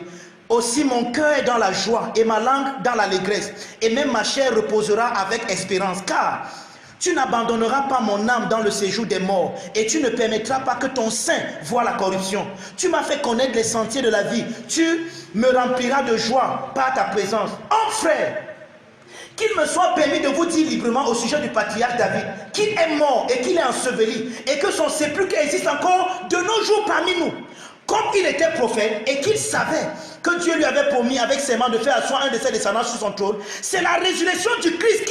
Aussi mon cœur est dans la joie et ma langue dans l'allégresse, et même ma chair reposera avec espérance. Car Tu n'abandonneras pas mon âme dans le séjour des morts et tu ne permettras pas que ton sein voie la corruption. Tu m'as fait connaître les sentiers de la vie. Tu me rempliras de joie par ta présence. Oh frère, qu'il me soit permis de vous dire librement au sujet du patriarche David qu'il est mort et qu'il est enseveli et que son sépulcre existe encore de nos jours parmi nous. Comme il était prophète et qu'il savait que Dieu lui avait promis avec ses mains de faire asseoir un de ses descendants sur son trône, c'est la résurrection du Christ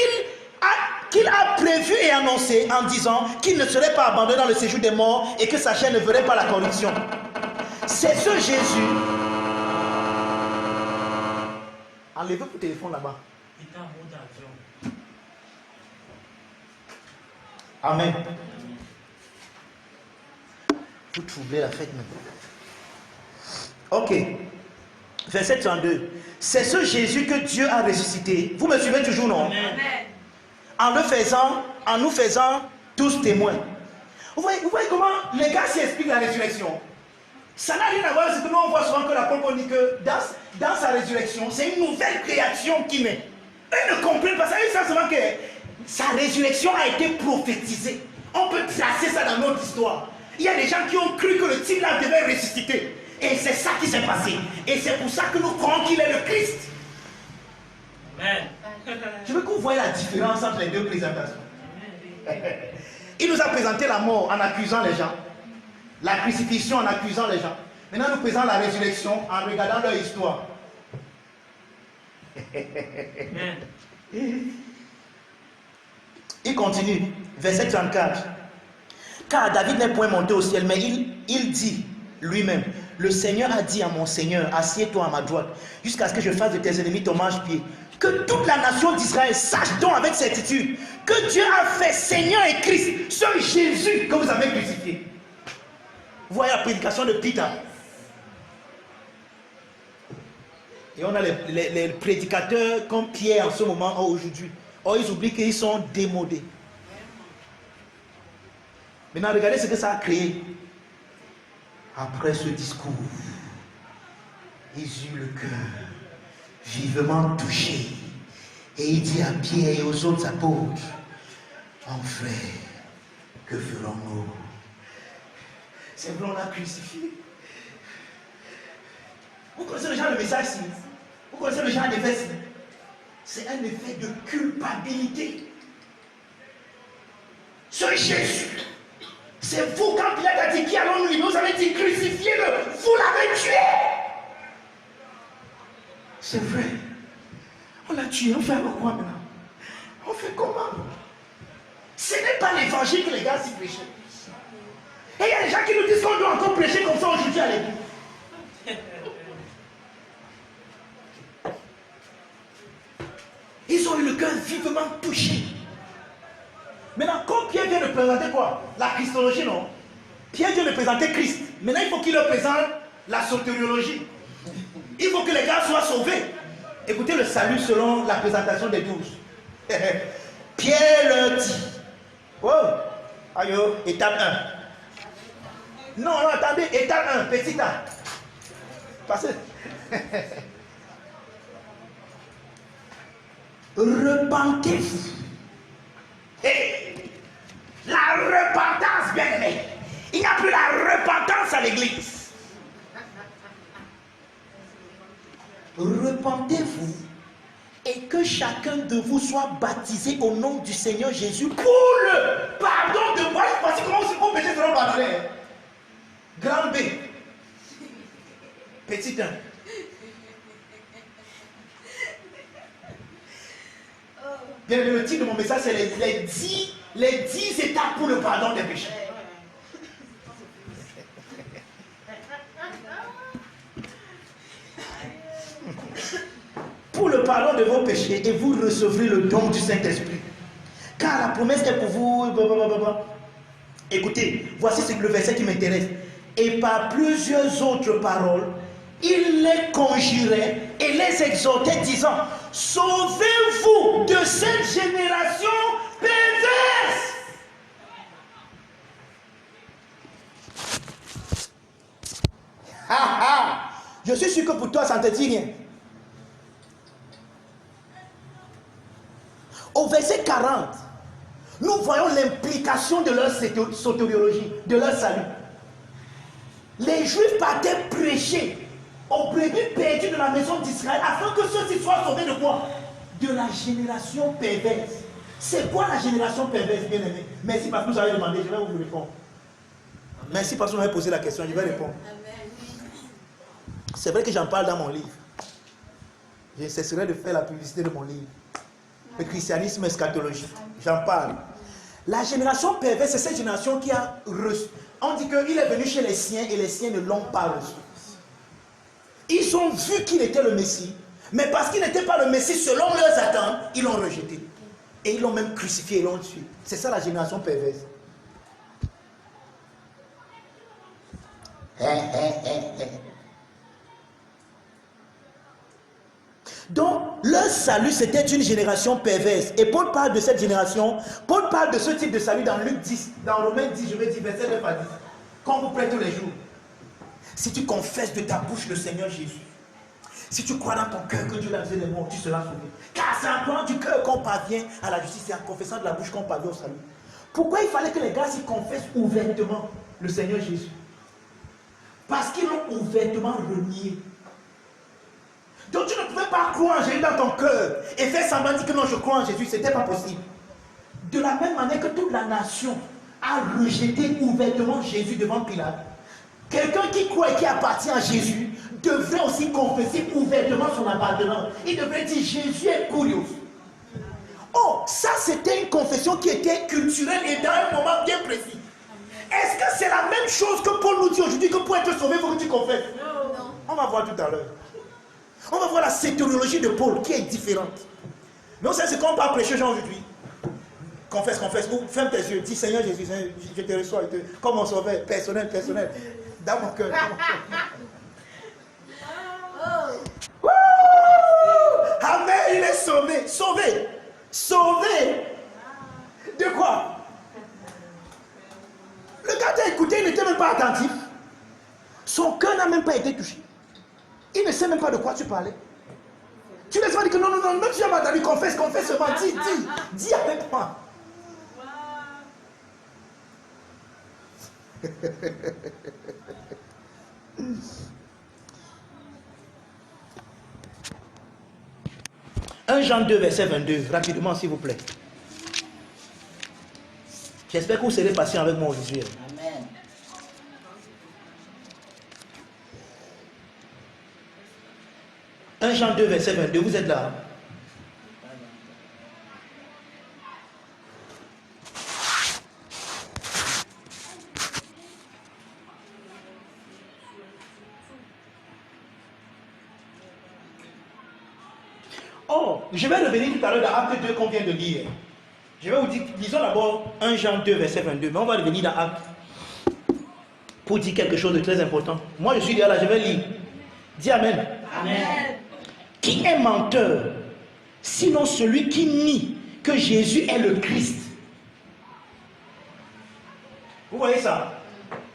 qu'il a prévu et annoncé en disant qu'il ne serait pas abandonné dans le séjour des morts et que sa chair ne verrait pas la corruption. C'est ce Jésus. Enlevez votre téléphone là-bas. Amen. Vous troublez la fête maintenant. Ok. Verset 32. C'est ce Jésus que Dieu a ressuscité. Vous me suivez toujours, non? Amen. En nous faisant tous témoins. Vous voyez comment les gars s'y expliquent la résurrection. Ça n'a rien à voir avec ce que nous on voit souvent que la Paul dit que dans sa résurrection, c'est une nouvelle création qui naît. Eux ne comprennent pas ça. Ils savent seulement que sa résurrection a été prophétisée. On peut tracer ça dans notre histoire. Il y a des gens qui ont cru que le type là devait ressusciter. Et c'est ça qui s'est passé. Et c'est pour ça que nous croyons qu'il est le Christ. Amen. Je veux que vous voyez la différence entre les deux présentations. Il nous a présenté la mort en accusant les gens. La crucifixion en accusant les gens. Maintenant, nous présentons la résurrection en regardant leur histoire. Il continue, verset 34. Car David n'est point monté au ciel, mais il dit lui-même, le Seigneur a dit à mon Seigneur, assieds-toi à ma droite, jusqu'à ce que je fasse de tes ennemis ton marche-pied. Que toute la nation d'Israël sache donc avec certitude que Dieu a fait Seigneur et Christ, ce Jésus que vous avez crucifié. Vous voyez la prédication de Peter. Et on a les prédicateurs comme Pierre en ce moment, aujourd'hui. Or, ils oublient qu'ils sont démodés. Maintenant, regardez ce que ça a créé. Après ce discours, ils eurent le cœur vivement touché. Et il dit à Pierre et aux autres apôtres, en frère, que ferons-nous? C'est vrai, on l'a crucifié. Vous connaissez le genre de message ici? Vous connaissez le genre d'effet ici? C'est un effet de culpabilité. Ce Jésus, c'est vous, quand Pilate a dit qui allons nous libérer, vous avez dit crucifiez-le, vous l'avez tué. C'est vrai. On l'a tué, on fait avec quoi maintenant? On fait comment? Ce n'est pas l'évangile que les gars s'y prêchaient. Et il y a des gens qui nous disent qu'on doit encore prêcher comme ça aujourd'hui à l'église. Ils ont eu le cœur vivement touché. Maintenant, comme Pierre vient de présenter quoi? La christologie, non? Pierre vient de présenter Christ. Maintenant, il faut qu'il leur présente la sotériologie. Il faut que les gars soient sauvés. Écoutez le salut selon la présentation des 12. Pierre leur dit. Oh, aïe, étape 1. Non, attendez, étape 1, petit a. Passez. Repentez-vous. Et la repentance, bien aimé. Il n'y a plus la repentance à l'église. Repentez-vous et que chacun de vous soit baptisé au nom du Seigneur Jésus pour le pardon de moi. Voici comment vos péchés seront pardonnés. Grand B. Petit 1. Bien, le titre de mon message, c'est les 10 étapes pour le pardon des péchés. Pour le pardon de vos péchés, et vous recevrez le don du Saint-Esprit. Car la promesse est pour vous. Écoutez, voici le verset qui m'intéresse. Et par plusieurs autres paroles, il les conjurait et les exhortait, disant, sauvez-vous de cette génération perverse. Je suis sûr que pour toi, ça ne te dit rien. Au verset 40, nous voyons l'implication de leur soteriologie, de leur salut. Les Juifs partaient prêcher aux brebis perdues de la maison d'Israël afin que ceux-ci soient sauvés de quoi? De la génération perverse. C'est quoi la génération perverse, bien aimé? Merci parce que vous avez demandé, je vais vous répondre. Merci parce que vous m'avez posé la question, je vais répondre. C'est vrai que j'en parle dans mon livre. Je cesserai de faire la publicité de mon livre. Le christianisme eschatologique. J'en parle. La génération perverse, c'est cette génération qui a reçu. On dit qu'il est venu chez les siens et les siens ne l'ont pas reçu. Ils ont vu qu'il était le Messie, mais parce qu'il n'était pas le Messie selon leurs attentes, ils l'ont rejeté. Et ils l'ont même crucifié, ils l'ont tué. C'est ça la génération perverse. Donc, leur salut, c'était une génération perverse. Et Paul parle de cette génération. Paul parle de ce type de salut dans Luc 10, dans Romains 10, je vais dire verset 9 à 10. Qu'on vous prête tous les jours. Si tu confesses de ta bouche le Seigneur Jésus, si tu crois dans ton cœur que Dieu l'a fait les morts, tu seras sauvé. Car c'est en croyant du cœur qu'on parvient à la justice, c'est en confessant de la bouche qu'on parvient au salut. Pourquoi il fallait que les gars s'y confessent ouvertement le Seigneur Jésus? Parce qu'ils l'ont ouvertement renié. Donc tu ne pouvais pas croire en Jésus dans ton cœur et faire semblant de dire que non, je crois en Jésus. Ce n'était pas possible. De la même manière que toute la nation a rejeté ouvertement Jésus devant Pilate, quelqu'un qui croit et qui appartient à Jésus devrait aussi confesser ouvertement son appartenance. Il devrait dire Jésus est curieux. Oh, ça c'était une confession qui était culturelle et dans un moment bien précis. Est-ce que c'est la même chose que Paul nous dit aujourd'hui que pour être sauvé, il faut que tu confesses? Non. On va voir tout à l'heure. On va voir la soteriologie de Paul qui est différente. Mais on sait ce qu'on va prêcher aux gens aujourd'hui. Confesse, confesse. Ou ferme tes yeux. Dis Seigneur Jésus, je te reçois. Comme mon sauveur, personnel. Dans mon cœur. Amen, il est sauvé. Sauvé. Sauvé. De quoi? Le gars t'a écouté, il n'était même pas attentif. Son cœur n'a même pas été touché. Il ne sait même pas de quoi tu parlais. Tu laisses pas dire que non, même si tu m'as entendu, confesse seulement. Dis avec moi. Un Jean 2, verset 22, rapidement s'il vous plaît. J'espère que vous serez patient avec moi aujourd'hui. Amen. Un Jean 2, verset 22, vous êtes là? Oh, je vais revenir tout à l'heure dans Acte 2 qu'on vient de lire. Je vais vous dire, lisons d'abord 1 Jean 2, verset 22, mais on va revenir dans Acte pour dire quelque chose de très important. Moi, je suis là, je vais lire. Dis Amen. Amen. Qui est menteur, sinon celui qui nie que Jésus est le Christ? Vous voyez ça?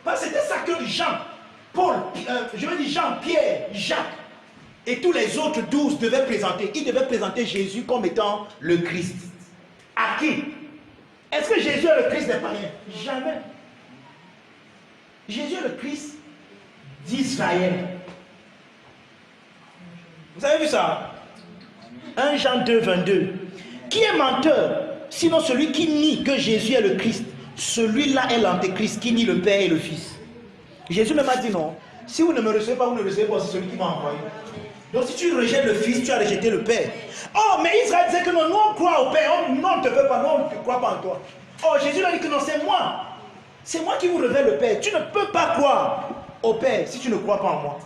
Parce que c'était ça que Jean, Paul, je veux dire Jean, Pierre, Jacques et tous les autres 12 devaient présenter. Ils devaient présenter Jésus comme étant le Christ. À qui? Est-ce que Jésus est le Christ des païens? Jamais. Jésus est le Christ d'Israël. Vous avez vu ça? 1 Jean 2, 22. Qui est menteur, sinon celui qui nie que Jésus est le Christ? Celui-là est l'antéchrist qui nie le Père et le Fils. Jésus même a dit non. Si vous ne me recevez pas, vous ne recevez pas aussi celui qui m'a envoyé. Donc si tu rejettes le Fils, tu as rejeté le Père. Oh, mais Israël disait que non, nous on croit au Père. Oh, non, on ne te veut pas, non, on ne croit pas en toi. Oh, Jésus a dit que non, c'est moi. C'est moi qui vous révèle le Père. Tu ne peux pas croire au Père si tu ne crois pas en moi.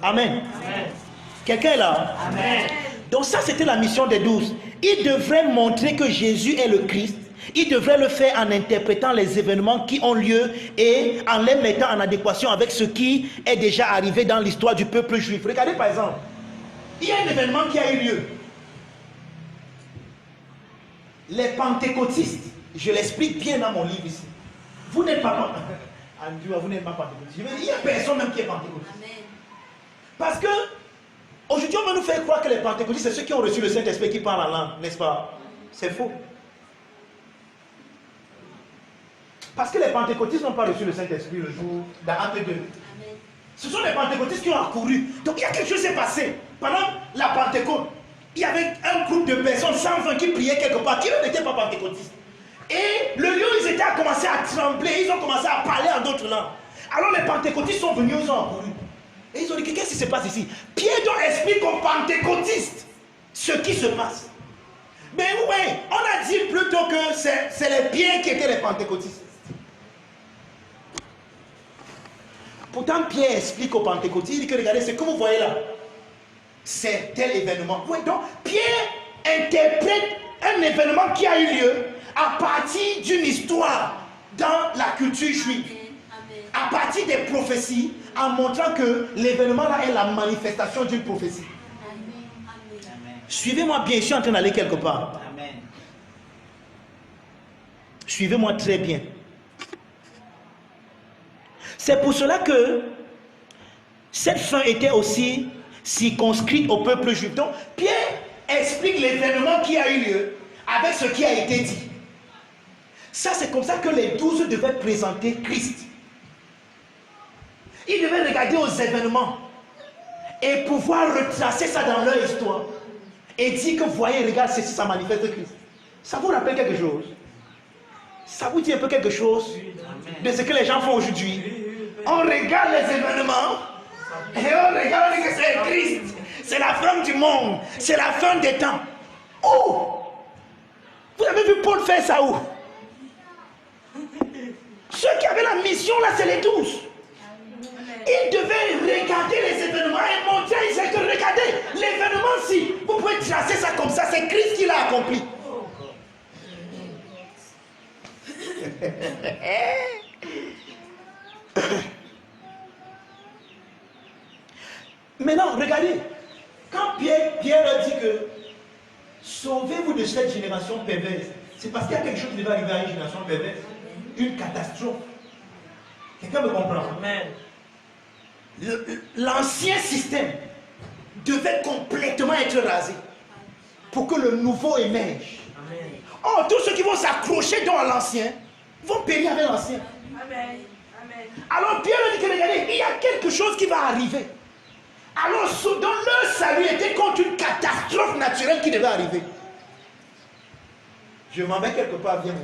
Amen. Amen. Quelqu'un est là? Amen. Donc ça, c'était la mission des 12. Ils devraient montrer que Jésus est le Christ. Ils devraient le faire en interprétant les événements qui ont lieu et en les mettant en adéquation avec ce qui est déjà arrivé dans l'histoire du peuple juif. Regardez par exemple, il y a un événement qui a eu lieu. Les pentecôtistes, je l'explique bien dans mon livre ici. Vous n'êtes pas vous n'êtes pas pentecôtiste. Il n'y a personne même qui est pentecôtiste. Amen. Parce que aujourd'hui, on va nous faire croire que les pentecôtistes, c'est ceux qui ont reçu le Saint-Esprit qui parlent en langue, n'est-ce pas? C'est faux. Parce que les pentecôtistes n'ont pas reçu le Saint-Esprit le jour d'Acte 2. Ce sont les pentecôtistes qui ont accouru. Donc il y a quelque chose qui s'est passé. Pendant la Pentecôte, il y avait un groupe de personnes, 120 qui priaient quelque part, qui n'étaient pas pentecôtistes. Et le lieu où ils étaient a commencé à trembler, ils ont commencé à parler en d'autres langues. Alors les pentecôtistes sont venus, ils ont accouru. Et ils ont dit, qu'est-ce qui se passe ici? Pierre donc explique aux pentecôtistes ce qui se passe. Mais oui, on a dit plutôt que c'est les Pierre qui étaient les pentecôtistes. Pourtant, Pierre explique aux pentecôtistes, il dit que regardez, ce que vous voyez là, c'est tel événement. Oui, donc Pierre interprète un événement qui a eu lieu à partir d'une histoire dans la culture juive, à partir des prophéties, en montrant que l'événement là est la manifestation d'une prophétie. Suivez-moi bien, je suis en train d'aller quelque part. Amen. Suivez-moi très bien. C'est pour cela que cette fin était aussi circonscrite au peuple juif. Donc, Pierre explique l'événement qui a eu lieu avec ce qui a été dit. Ça, c'est comme ça que les 12 devaient présenter Christ. Ils devaient regarder aux événements et pouvoir retracer ça dans leur histoire et dire que voyez, regarde, ceci, ça manifeste Christ. Ça vous rappelle quelque chose? Ça vous dit un peu quelque chose de ce que les gens font aujourd'hui? On regarde les événements et on regarde que c'est Christ. C'est la fin du monde. C'est la fin des temps. Oh! Vous avez vu Paul faire ça où? Ceux qui avaient la mission là, c'est les 12. Ils devaient regarder les événements et montrer à Israël que regardez, l'événement-ci, vous pouvez tracer ça comme ça, c'est Christ qui l'a accompli. Maintenant, regardez, quand Pierre a dit que sauvez-vous de cette génération perverse, c'est parce qu'il y a quelque chose qui devait arriver à une génération perverse, une catastrophe. Quelqu'un me comprend? Amen. L'ancien système devait complètement être rasé pour que le nouveau émerge. Amen. Or, tous ceux qui vont s'accrocher dans l'ancien vont périr avec l'ancien. Amen. Amen. Alors Pierre a dit que regardez, il y a quelque chose qui va arriver. Alors, dans leur salut était contre une catastrophe naturelle qui devait arriver. Je m'en vais quelque part, bien.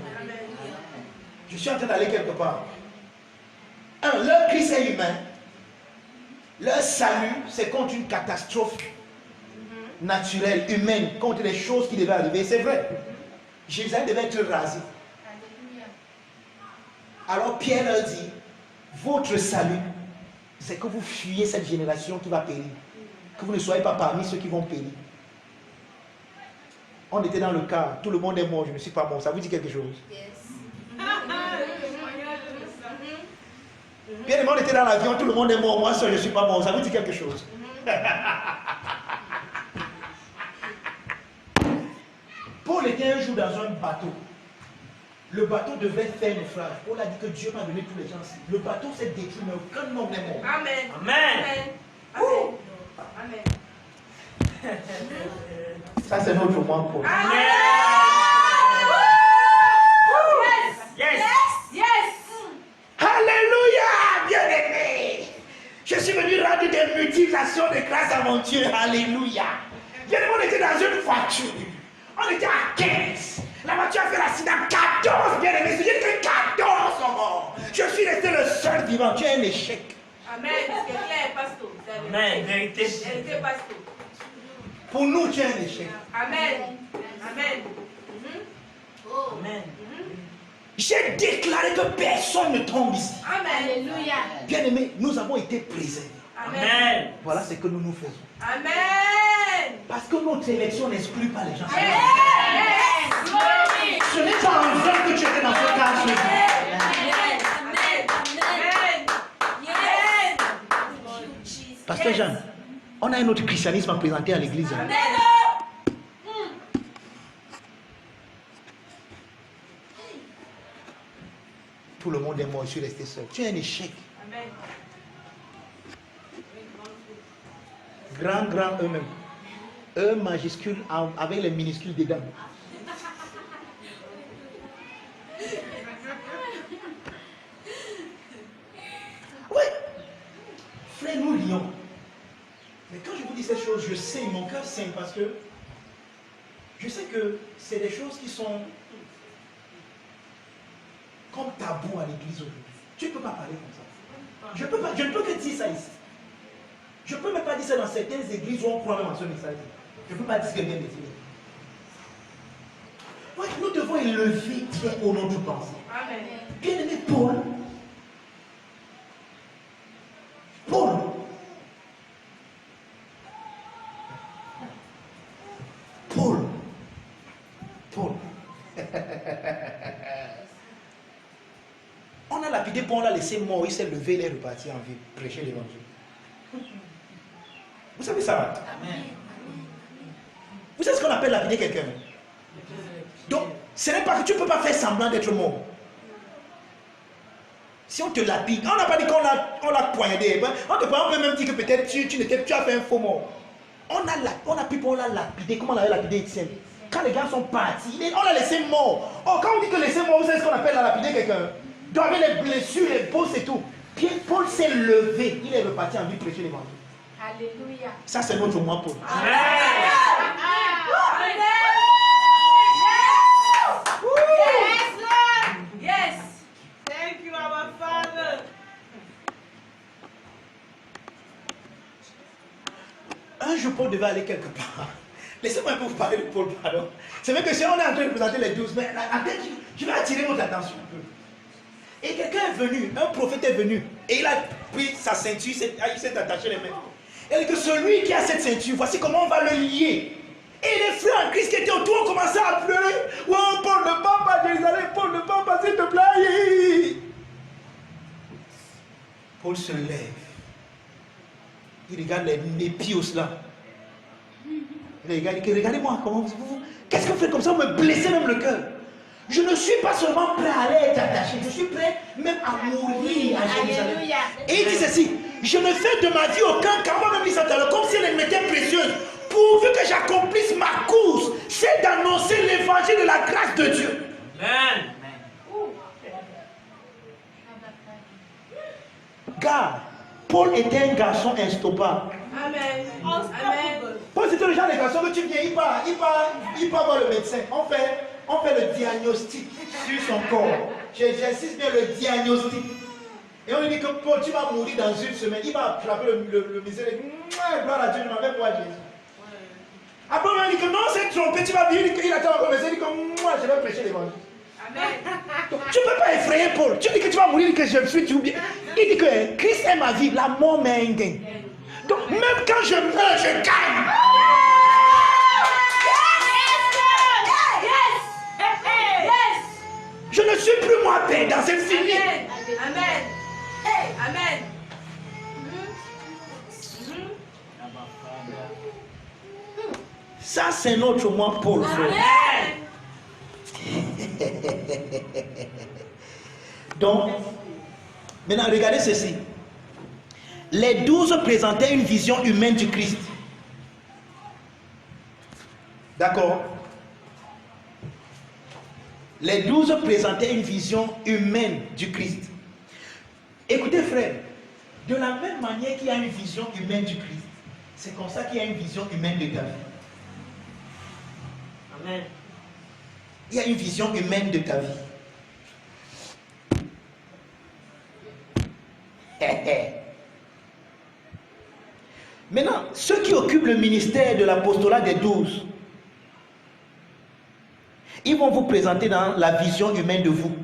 Je suis en train d'aller quelque part. Leur Christ est humain. Leur salut, c'est contre une catastrophe naturelle, humaine, contre les choses qui devaient arriver. C'est vrai. Jérusalem devait être rasé. Alors Pierre leur dit, votre salut, c'est que vous fuyez cette génération qui va périr. Que vous ne soyez pas parmi ceux qui vont périr. On était dans le cas, tout le monde est mort, je ne suis pas mort. Ça vous dit quelque chose? Bien aimé, on était dans l'avion, tout le monde est mort, moi seul je ne suis pas mort. Ça vous dit quelque chose? Paul était un jour dans un bateau. Le bateau devait faire naufrage. Paul a dit que Dieu m'a donné tous les gens. Le bateau s'est détruit, mais aucun homme n'est mort. Amen. Amen. Amen. Amen. Ça, c'est notre moment, Paul. Amen. Yes. Yes. Alléluia, bien-aimé. Je suis venu rendre des mutilations de grâce à mon Dieu. Alléluia. Bien-aimé, on était dans une voiture. On était à 15. La voiture a fait l'accident. 14, bien-aimé. C'est-à-dire que 14 sont morts. Je suis resté le seul vivant. Tu es un échec. Amen. C'est clair, pasteur. Amen. Vérité. Vérité, pasteur. Pour nous, tu es un échec. Amen. Amen. Amen. J'ai déclaré que personne ne tombe ici. Amen. Alléluia. Bien-aimé, nous avons été préservés. Amen. Voilà ce que nous nous faisons. Amen. Parce que notre élection n'exclut pas les gens. Yes. Glory. Ce n'est pas en vain que tu étais dans ce cas. Amen. Amen. Yes. Pasteur Jean, on a un autre christianisme à présenter à l'église. Amen. Tout le monde est mort, je suis resté seul. Tu es un échec. Amen. Grand eux-mêmes. E majuscule avec les minuscules dedans. choses, je saigne, mon cœur saigne parce que je sais que c'est des choses qui sont comme tabou à l'église aujourd'hui. Tu ne peux pas parler comme ça. Je ne peux que dire ça ici. Je ne peux même pas dire ça dans certaines églises où on croit même en ce message. Je ne peux pas dire ce que vient de dire. Ouais, nous devons élever très haut notre pensée. Amen. Bien-aimé Paul. On a lapidé Paul, on l'a laissé mort, il s'est levé, il est reparti en vie, prêcher l'évangile. Vous savez ça? Amen. Vous savez ce qu'on appelle lapider quelqu'un? Donc, ce n'est pas que tu ne peux pas faire semblant d'être mort. Si on te lapide, on n'a pas dit qu'on l'a poignardé. On peut même dire que peut-être tu as fait un faux mort. On a pris pour la lapider. Comment on avait lapidé Étienne? Quand les gars sont partis, on l'a laissé mort. Oh, quand on dit que laisser mort, vous savez ce qu'on appelle la lapider quelqu'un? Donc avec les blessures, les bosses et tout. Paul s'est levé. Il est reparti en vie prêcher l'évangile. Alléluia. Ça, c'est notre moi, Paul. Amen. Yes. Thank you, our Father. Un jour, Paul devait aller quelque part. Laissez-moi un peu vous parler de Paul, pardon. C'est vrai que si on est en train de présenter les 12, mais je vais attirer votre attention un peu. Et quelqu'un est venu, un prophète est venu, et il a pris sa ceinture, il s'est attaché les mains. Et il dit que celui qui a cette ceinture, voici comment on va le lier. Et les frères en Christ qui étaient autour ont commencé à pleurer. Oh, Paul ne part pas, Jérusalem, Paul ne part pas, s'il te plaît. Paul se lève. Il regarde les pios là. Regardez-moi, comment vous. Qu'est-ce que vous faites comme ça? Vous me blessez même le cœur. Je ne suis pas seulement prêt à aller être attaché, je suis prêt même à mourir à Jérusalem. Alléluia. Et il dit ceci, je ne fais de ma vie aucun cadeau, même dit ça tout à l'heure, comme si elle m'était précieuse, pourvu que j'accomplisse ma course, c'est d'annoncer l'évangile de la grâce de Dieu. Amen. Car Paul était un garçon instoppable. Amen. Amen. Paul c'était le genre de garçon que tu viens, il part voir le médecin. On fait le diagnostic sur son corps. J'insiste bien le diagnostic. Et on lui dit que Paul, tu vas mourir dans une semaine. Il va attraper le misère et dit, gloire à Dieu, je m'en vais voir Jésus. Après on lui dit que non, c'est trompé, tu vas vivre. Il attend encore, mais il dit que moi, je vais prêcher l'évangile. Amen. Donc, tu ne peux pas effrayer Paul. Tu dis que tu vas mourir, que je suis tout bien. Il dit que Christ est ma vie, la mort m'est un gain. Donc même quand je meurs, je gagne. Je ne suis plus moi perdant, c'est fini. Amen. Amen. Ça, c'est notre moi, Paul. Amen. Donc, maintenant, regardez ceci. Les 12 présentaient une vision humaine du Christ. D'accord? Les 12 présentaient une vision humaine du Christ. Écoutez, frère, de la même manière qu'il y a une vision humaine du Christ, c'est comme ça qu'il y a une vision humaine de ta vie. Amen. Il y a une vision humaine de ta vie. Maintenant, ceux qui occupent le ministère de l'apostolat des 12, ils vont vous présenter dans la vision humaine de vous.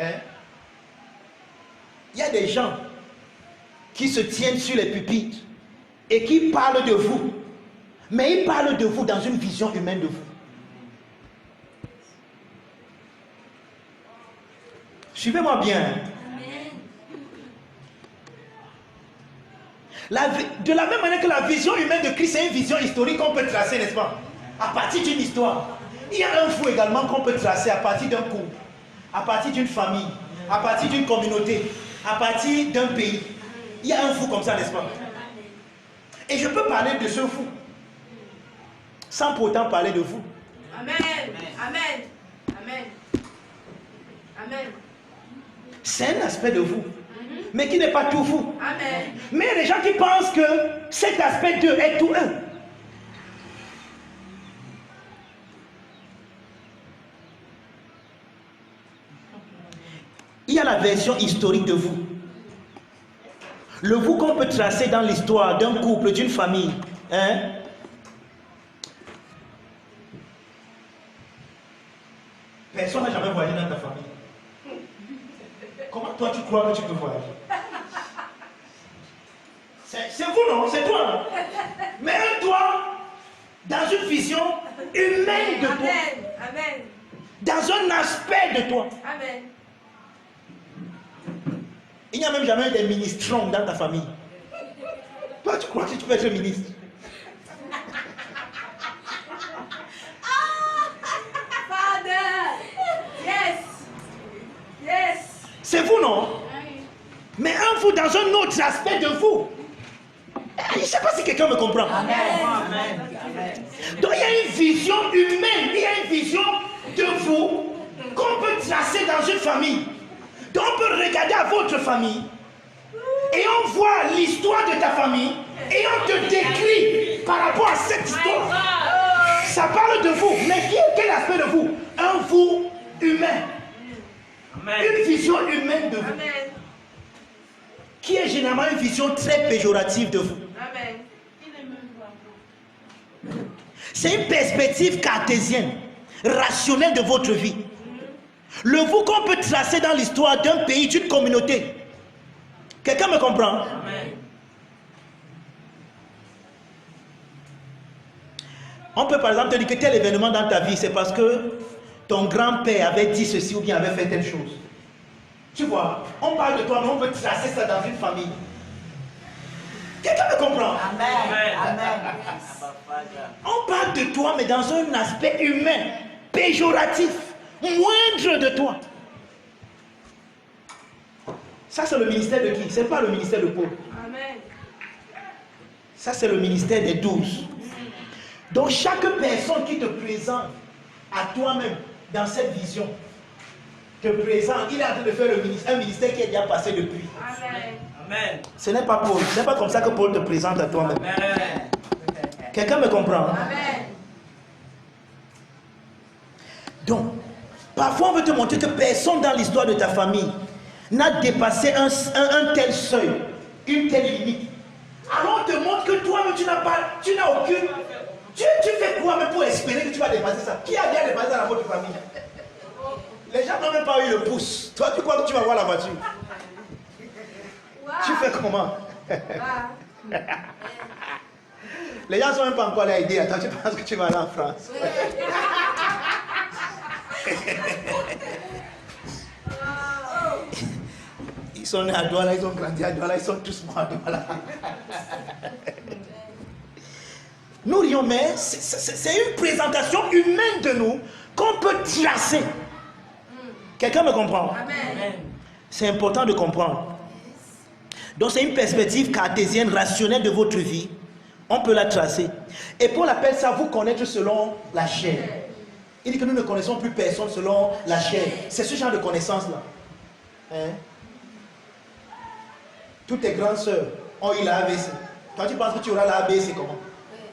Hein? Il y a des gens qui se tiennent sur les pupitres et qui parlent de vous, mais ils parlent de vous dans une vision humaine de vous. Suivez-moi bien. De la même manière que la vision humaine de Christ est une vision historique qu'on peut tracer, n'est-ce pas? À partir d'une histoire. Il y a un fou également qu'on peut tracer à partir d'un couple, à partir d'une famille, à partir d'une communauté, à partir d'un pays. Il y a un fou comme ça, n'est-ce pas? Et je peux parler de ce fou sans pourtant parler de vous. Amen. Amen. Amen. Amen. C'est un aspect de vous. mais qui n'est pas tout vous. Amen. Mais il y a des gens qui pensent que cet aspect d'eux est tout eux. Il y a la version historique de vous. Le vous qu'on peut tracer dans l'histoire d'un couple, d'une famille. Hein? Personne n'a jamais voyagé dans ta famille. Comment toi tu crois que tu peux voyager? C'est vous non? C'est toi non? Mais un toi, dans une vision humaine de toi. Amen. Amen. Dans un aspect de toi. Amen. Il n'y a même jamais eu des ministrons dans ta famille. Toi, tu crois que tu peux être ministre? Father. Yes. Yes. C'est vous, non? Mais un vous dans un autre aspect de vous. Je ne sais pas si quelqu'un me comprend. Amen. Donc il y a une vision humaine, il y a une vision de vous qu'on peut tracer dans une famille. Donc on peut regarder à votre famille et on voit l'histoire de ta famille et on te décrit par rapport à cette histoire. Ça parle de vous, mais quel aspect de vous? Un vous humain. Amen. Une vision humaine de vous. Amen. Qui est généralement une vision très péjorative de vous. Amen. C'est une perspective cartésienne, rationnelle de votre vie. Le vous qu'on peut tracer dans l'histoire d'un pays, d'une communauté. Quelqu'un me comprend? Amen. On peut par exemple te dire que tel événement dans ta vie, c'est parce que ton grand-père avait dit ceci ou bien avait fait telle chose. Tu vois, on parle de toi, mais on peut tracer ça dans une famille. Quelqu'un me comprend? Amen. On parle de toi, mais dans un aspect humain, péjoratif, moindre de toi. Ça, c'est le ministère de qui? Ce n'est pas le ministère de Paul. Amen. Ça, c'est le ministère des 12. Donc, chaque personne qui te présente à toi-même dans cette vision, te présente, il est en train de faire un ministère qui est déjà passé depuis. Amen. Amen. Ce n'est pas Paul. Ce n'est pas comme ça que Paul te présente à toi-même. Amen. Quelqu'un me comprend? Amen. Donc, parfois on veut te montrer que personne dans l'histoire de ta famille n'a dépassé un tel seuil, une telle limite. Alors on te montre que toi-même tu n'as aucune... Tu fais quoi même pour espérer que tu vas dépasser ça? Qui a bien dépassé dans votre famille? Les gens n'ont même pas eu le pouce. Toi tu crois que tu vas voir la voiture? Wow. Tu fais comment? Wow. Les gens ne sont même pas encore allés aider. Attends, tu penses que tu vas aller en France? Ils sont nés à Douala, ils ont grandi à Douala, ils sont tous morts à Douala. Nous rions, mais c'est une présentation humaine de nous qu'on peut tracer. Quelqu'un me comprend? Amen. C'est important de comprendre. Donc c'est une perspective cartésienne, rationnelle de votre vie. On peut la tracer. Et Paul appelle ça vous connaître selon la chair. Il dit que nous ne connaissons plus personne selon la chair. C'est ce genre de connaissance-là. Hein? Toutes tes grandes sœurs ont eu la AVC. Quand tu penses que tu auras la AVC, comment?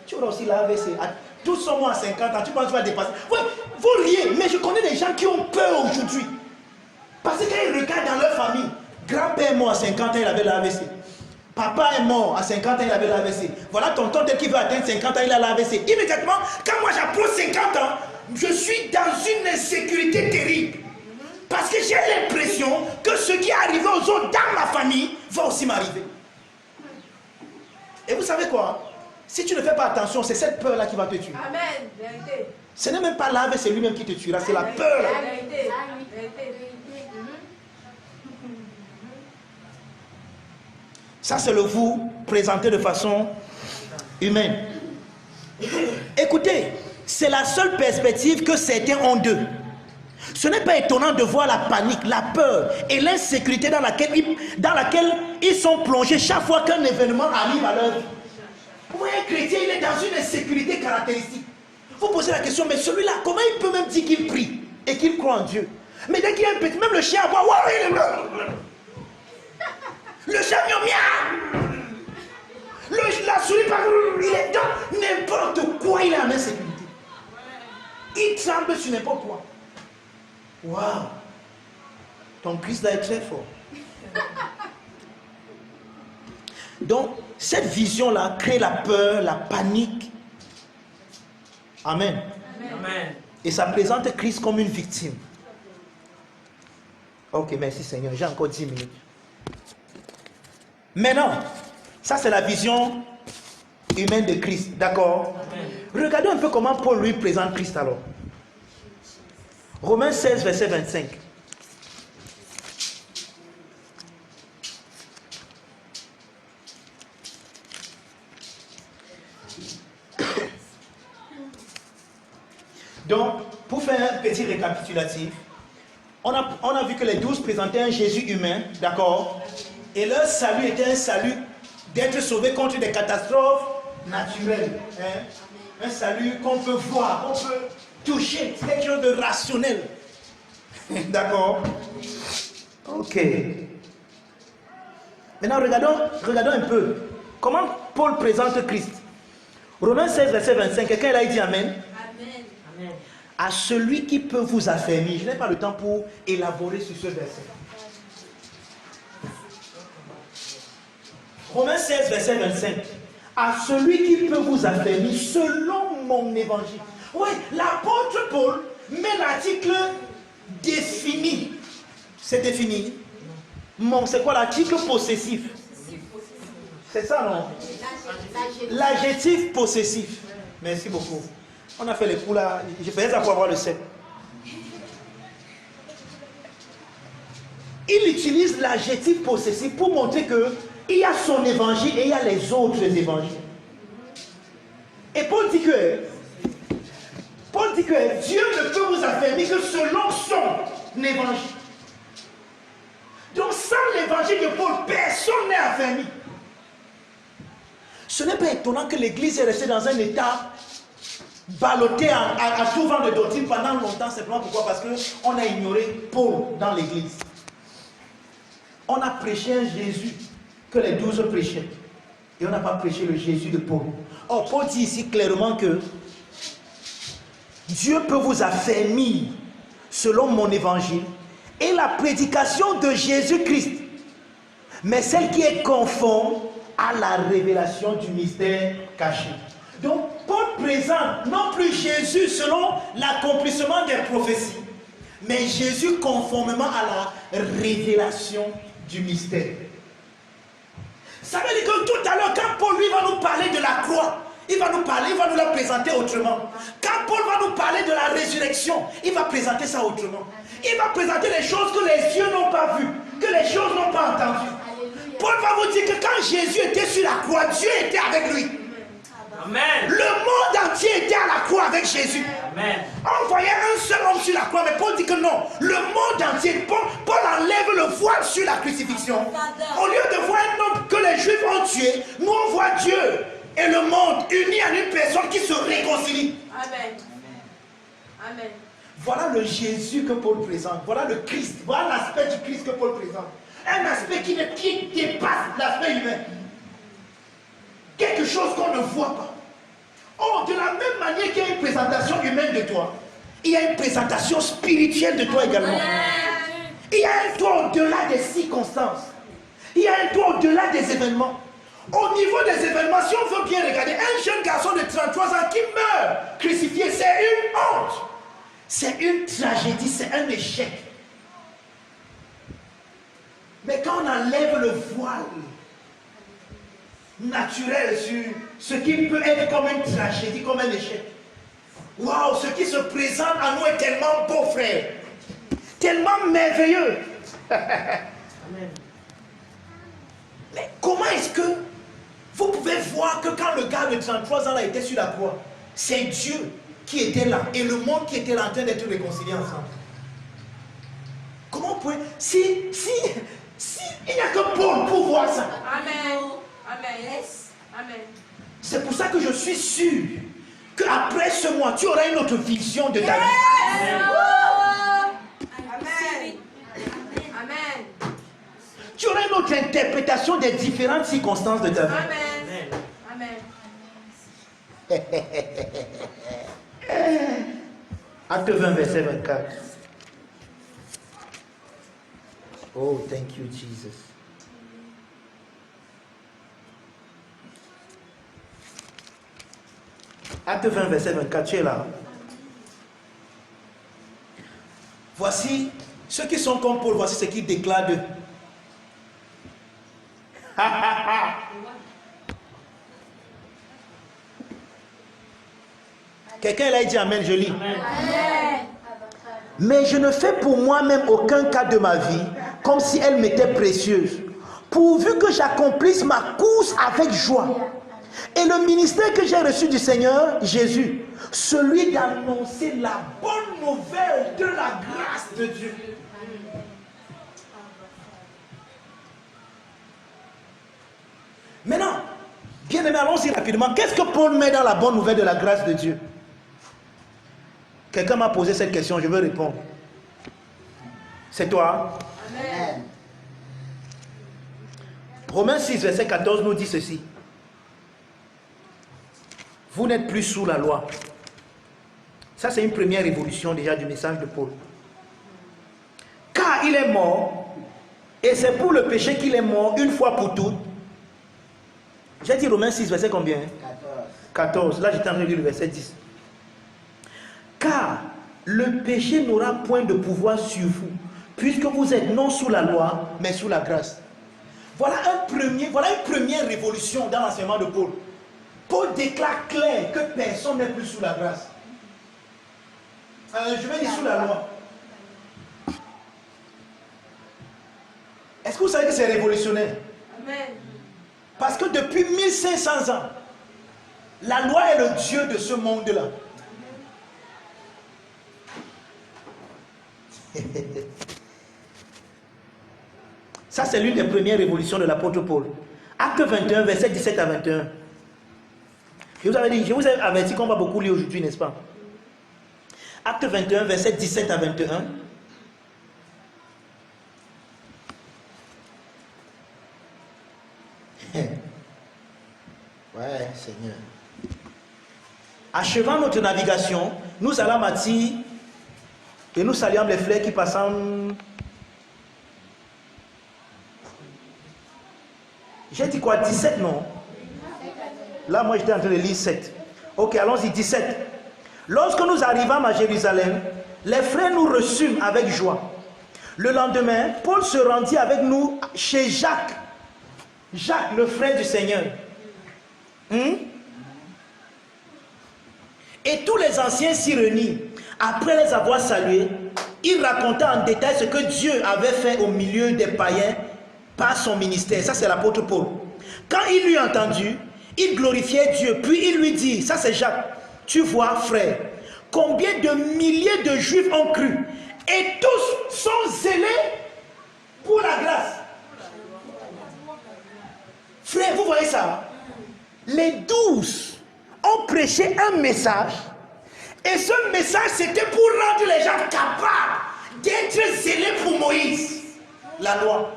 Tu auras aussi la AVC. Tous sommes à 50 ans, tu penses que tu vas dépasser. Vous riez, mais je connais des gens qui ont peur aujourd'hui. Parce qu'ils regardent dans leur famille. Grand-père est mort à 50 ans, il avait la AVC. Papa est mort à 50 ans, il avait la AVC. Voilà tonton tel qui veut atteindre 50 ans, il a la AVC. Immédiatement, quand moi j'approche 50 ans, je suis dans une insécurité terrible. Parce que j'ai l'impression que ce qui est arrivé aux autres dans ma famille va aussi m'arriver. Et vous savez quoi? Si tu ne fais pas attention, c'est cette peur-là qui va te tuer. Amen. Vérité. Ce n'est même pas l'AVC, c'est lui-même qui te tuera, c'est la peur. Vérité. Vérité. Ça, c'est le vous présenté de façon humaine. Écoutez, c'est la seule perspective que certains ont d'eux. Ce n'est pas étonnant de voir la panique, la peur et l'insécurité dans laquelle ils sont plongés chaque fois qu'un événement arrive à leur vie. Vous voyez, un chrétien, il est dans une insécurité caractéristique. Vous posez la question, mais celui-là, comment il peut même dire qu'il prie et qu'il croit en Dieu? Mais dès qu'il y a un petit, même le chien aboie, Le chef mia. La souris par il est dans n'importe quoi, il est en insécurité. Il tremble sur n'importe quoi. Waouh! Ton Christ là est très fort. Donc, cette vision-là crée la peur, la panique. Amen. Amen. Et ça présente Christ comme une victime. Ok, merci Seigneur, j'ai encore 10 minutes. Maintenant, ça c'est la vision humaine de Christ, d'accord? Regardons un peu comment Paul lui présente Christ alors. Romains 16, verset 25. Donc, pour faire un petit récapitulatif, on a vu que les 12 présentaient un Jésus humain, d'accord? Et leur salut était un salut d'être sauvé contre des catastrophes naturelles. Hein? Un salut qu'on peut voir, qu'on peut toucher, c'est quelque chose de rationnel. D'accord? Ok. Maintenant, regardons un peu. Comment Paul présente Christ? Romains 16, verset 25. Quelqu'un l'a dit Amen? Amen. Amen. À celui qui peut vous affermir. Je n'ai pas le temps pour élaborer sur ce verset. Romains 16, verset 25. À celui qui peut vous affermir selon mon évangile. Oui, l'apôtre Paul met l'article défini. C'est défini. C'est quoi l'article possessif? C'est ça, non? L'adjectif possessif. Merci beaucoup. On a fait les coups là. Je faisais ça pour avoir le 7. Il utilise l'adjectif possessif pour montrer que il y a son évangile et il y a les autres évangiles. Et Paul dit que Dieu ne peut vous affermir que selon son évangile. Donc sans l'évangile de Paul, personne n'est affermi. Ce n'est pas étonnant que l'Église est restée dans un état ballotté à tout vent de doctrine pendant longtemps. Simplement pourquoi? Parce qu'on a ignoré Paul dans l'Église. On a prêché un Jésus que les 12 prêchaient. Et on n'a pas prêché le Jésus de Paul. Or, Paul dit ici clairement que Dieu peut vous affermir selon mon évangile et la prédication de Jésus-Christ, mais celle qui est conforme à la révélation du mystère caché. Donc, Paul présente non plus Jésus selon l'accomplissement des prophéties, mais Jésus conformément à la révélation du mystère. Ça veut dire que tout à l'heure, quand Paul lui va nous parler de la croix, il va nous la présenter autrement. Quand Paul va nous parler de la résurrection, il va présenter ça autrement. Il va présenter les choses que les yeux n'ont pas vues, que les choses n'ont pas entendues. Paul va vous dire que quand Jésus était sur la croix, Dieu était avec lui. Amen. Le monde entier était à la croix avec Jésus. Amen. On voyait un seul homme sur la croix, mais Paul dit que non, le monde entier. Paul enlève le voile sur la crucifixion. Au lieu de voir un homme que les Juifs ont tué, nous on voit Dieu et le monde unis en une personne qui se réconcilie. Amen. Amen. Voilà le Jésus que Paul présente. Voilà le Christ. Voilà l'aspect du Christ que Paul présente. Un aspect qui dépasse l'aspect humain. Quelque chose qu'on ne voit pas. Oh, de la même manière qu'il y a une présentation humaine de toi, il y a une présentation spirituelle de toi également. Il y a un toi au-delà des circonstances. Il y a un toi au-delà des événements. Au niveau des événements, si on veut bien regarder, un jeune garçon de 33 ans qui meurt crucifié, c'est une honte. C'est une tragédie, c'est un échec. Mais quand on enlève le voile naturel sur ce qui peut être comme une tragédie, comme un échec. Waouh, ce qui se présente à nous est tellement beau, frère. Tellement merveilleux. Amen. Mais comment est-ce que vous pouvez voir que quand le gars de 33 ans là était sur la croix, c'est Dieu qui était là et le monde qui était là en train d'être réconcilié ensemble? Comment vous pouvez... Si il n'y a que Paul pour voir ça. Amen. Amen. Yes. Amen. C'est pour ça que je suis sûr qu'après ce mois, tu auras une autre vision de ta vie. Amen. Amen. Tu auras une autre interprétation des différentes circonstances de ta vie. Amen. Amen. Acte 20, verset 24. Oh, thank you, Jesus. Acte 20, verset 24, tu es là. Voici ceux qui sont comme Paul, voici ce qu'ils déclarent d'eux. Quelqu'un l'a dit amen, je lis. Amen. Mais je ne fais pour moi-même aucun cas de ma vie comme si elle m'était précieuse, pourvu que j'accomplisse ma course avec joie. Et le ministère que j'ai reçu du Seigneur Jésus, celui d'annoncer la bonne nouvelle de la grâce de Dieu. Maintenant, bien aimé, allons-y rapidement. Qu'est-ce que Paul met dans la bonne nouvelle de la grâce de Dieu? Quelqu'un m'a posé cette question, je veux répondre. C'est toi? Amen. Romains 6, verset 14 nous dit ceci. Vous n'êtes plus sous la loi. Ça, c'est une première évolution déjà du message de Paul. Car il est mort, et c'est pour le péché qu'il est mort une fois pour toutes. J'ai dit Romains 6, verset combien? 14. Là, j'étais en train de lire le verset 10. Car le péché n'aura point de pouvoir sur vous, puisque vous êtes non sous la loi, mais sous la grâce. Voilà une première révolution dans l'enseignement de Paul. Paul déclare clair que personne n'est plus sous la grâce. Je vais dire sous la loi. Est-ce que vous savez que c'est révolutionnaire? Amen. Parce que depuis 1500 ans, la loi est le Dieu de ce monde-là. Ça, c'est l'une des premières révolutions de l'apôtre Paul. Acte 21, verset 17 à 21. Je vous ai averti qu'on va beaucoup lire aujourd'hui, n'est-ce pas? Acte 21, verset 17 à 21. Ouais, Seigneur. Achevant notre navigation, nous allons à Mathie et nous saluons les frères qui passent en... J'ai dit quoi? 17, non? Là, moi, j'étais en train de lire 7. Ok, allons-y, 17. Lorsque nous arrivâmes à Jérusalem, les frères nous reçurent avec joie. Le lendemain, Paul se rendit avec nous chez Jacques. Jacques, le frère du Seigneur. Et tous les anciens s'y réunirent. Après les avoir salués, il raconta en détail ce que Dieu avait fait au milieu des païens par son ministère. Ça, c'est l'apôtre Paul. Quand il l'eut entendu, il glorifiait Dieu. Puis il lui dit, ça c'est Jacques, tu vois, frère, combien de milliers de Juifs ont cru, et tous sont zélés pour la grâce. Frère, vous voyez ça? Les 12 ont prêché un message, et ce message c'était pour rendre les gens capables d'être zélés pour Moïse, la loi.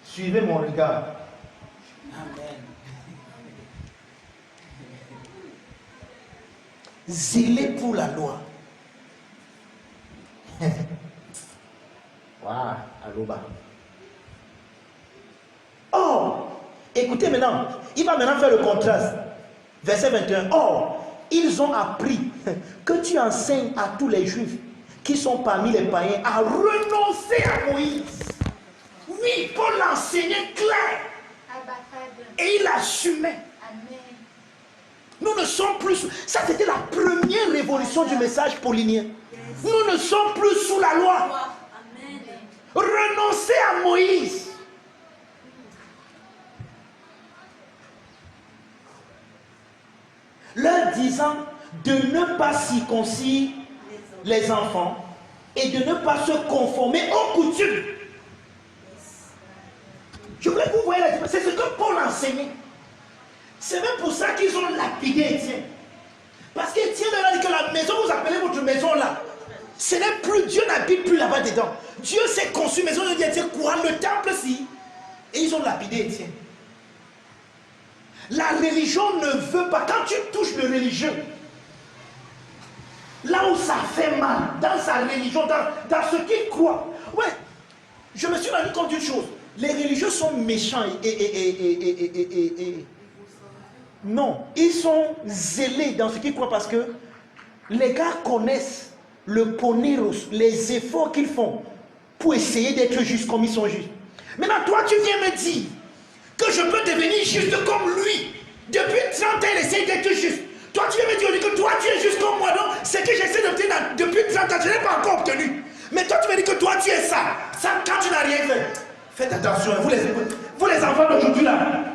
Suivez mon regard. Amen. Zélé pour la loi. Waouh, Aruba. Or, écoutez maintenant, il va maintenant faire le contraste. Verset 21. Or, ils ont appris que tu enseignes à tous les Juifs qui sont parmi les païens à renoncer à Moïse. Oui, Paul l'enseignait clair. Et il assumait. Nous ne sommes plus... Ça, c'était la première révolution du message paulinien. Nous ne sommes plus sous la loi. Renoncer à Moïse. Leur disant de ne pas circoncire les enfants et de ne pas se conformer aux coutumes. Je voulais que vous voyez la différence. C'est ce que Paul enseignait. C'est même pour ça qu'ils ont lapidé Étienne. Parce qu'Étienne leur a dit que la maison, vous appelez votre maison là. Ce n'est plus, Dieu n'habite plus là-bas dedans. Dieu s'est conçu maison, il dit Étienne, quoi, le temple si. Et ils ont lapidé Étienne. La religion ne veut pas, quand tu touches le religieux, là où ça fait mal, dans sa religion, dans ce qu'il croit. Ouais, je me suis rendu compte d'une chose. Les religieux sont méchants non, ils sont zélés dans ce qu'ils croient parce que les gars connaissent le poneros, les efforts qu'ils font pour essayer d'être justes comme ils sont justes. Maintenant, toi, tu viens me dire que je peux devenir juste comme lui. Depuis 30 ans, il essaie d'être juste. Toi, tu viens me dire que toi, tu es juste comme moi. Non, c'est que j'essaie d'obtenir depuis 30 ans, je n'ai pas encore obtenu. Mais toi, tu me dis que toi, tu es ça. Ça, quand tu n'as rien fait. Faites attention, vous les enfants d'aujourd'hui là.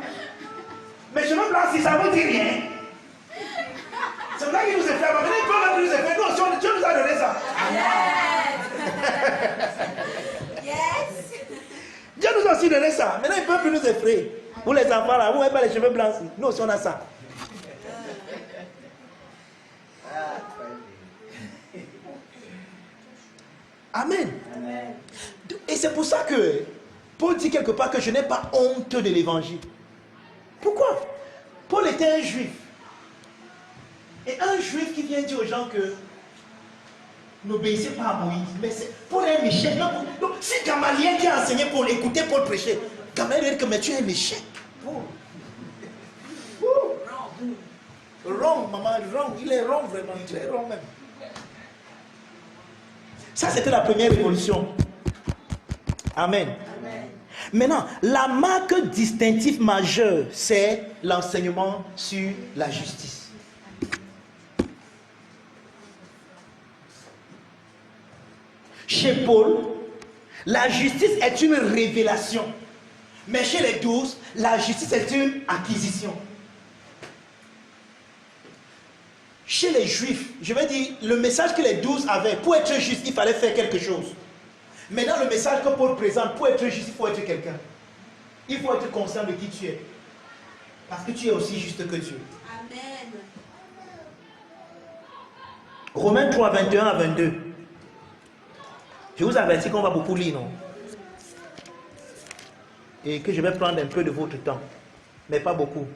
Mais je me place si ça ne vous dit rien. C'est vrai qu'il nous a fait. Mais il peut nous a fait. Non, Dieu nous a donné ça. Yes. Dieu nous a aussi donné ça. Maintenant, il ne peut plus nous effrayer. Vous les enfants là, vous n'avez pas les cheveux blancs. Nous aussi, on a ça. Amen. Amen. Et c'est pour ça que Paul dit quelque part que je n'ai pas honte de l'évangile. Pourquoi? Paul était un juif. Et un juif qui vient dire aux gens que n'obéissez pas à Moïse. Mais c'est Paul est un méchant. Non, c'est Gamaliel qui a enseigné Paul. Écoutez Paul prêcher. Gamaliel dit que mais tu es un méchant. Wrong, maman, wrong. Il est wrong vraiment. Tu es wrong même. Ça, c'était la première révolution. Amen. Amen. Maintenant, la marque distinctive majeure, c'est l'enseignement sur la justice. Chez Paul, la justice est une révélation. Mais chez les 12, la justice est une acquisition. Chez les Juifs, je vais dire, le message que les 12 avaient, pour être juste, il fallait faire quelque chose. Maintenant, le message que Paul présente, pour être juste, il faut être quelqu'un. Il faut être conscient de qui tu es. Parce que tu es aussi juste que Dieu. Amen. Romains 3, 21 à 22. Je vous avertis qu'on va beaucoup lire, non? Et que je vais prendre un peu de votre temps. Mais pas beaucoup.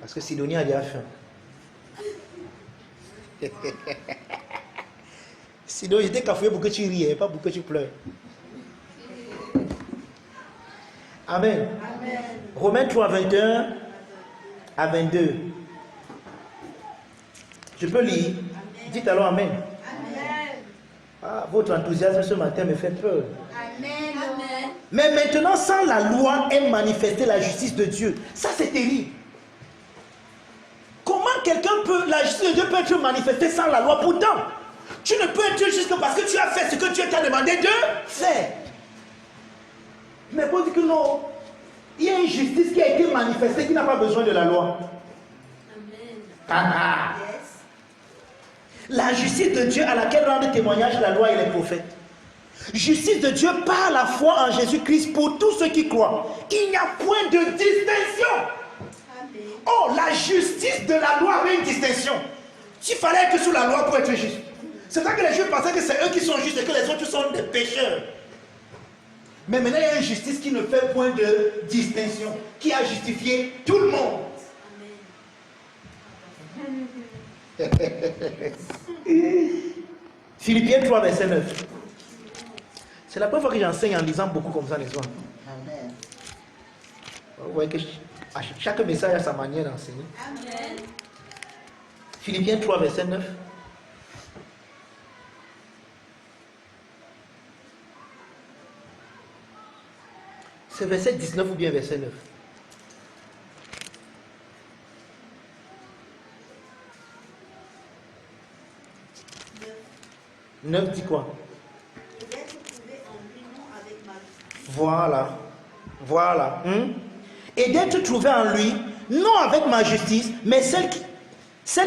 Parce que Sidonie a déjà faim. Sinon, j'étais cafouillé pour que tu ries, pas pour que tu pleures. Amen. Amen. Romains 3, 21 à 22. Je peux lire? Amen. Dites alors Amen. Amen. Ah, votre enthousiasme ce matin me fait peur. Amen. Amen. Mais maintenant, sans la loi est manifestée la justice de Dieu. Ça, c'est terrible. Comment la justice de Dieu peut être manifestée sans la loi? Pourtant, tu ne peux être juste que parce que tu as fait ce que Dieu t'a demandé de faire. Mais Paul dit que non, il y a une justice qui a été manifestée qui n'a pas besoin de la loi. Amen. Yes. La justice de Dieu à laquelle rendent témoignage la loi et les prophètes. Justice de Dieu par la foi en Jésus-Christ pour tous ceux qui croient. Il n'y a point de distinction. Amen. Oh, la justice de la loi avait une distinction. Il fallait être sous la loi pour être juste. C'est ça que les Juifs pensaient que c'est eux qui sont justes et que les autres sont des pécheurs. Mais maintenant, il y a une justice qui ne fait point de distinction, qui a justifié tout le monde. Philippiens 3, verset 9. C'est la première fois que j'enseigne en lisant beaucoup comme ça, n'est-ce pas? Amen. Vous voyez que chaque message a sa manière d'enseigner. Amen. Philippiens 3, verset 9. C'est verset 19 ou bien verset 9? Neuf dit quoi? Et d'être trouvé en union avec ma vie. Voilà. Voilà. Et d'être trouvé en lui, non avec ma justice, mais celle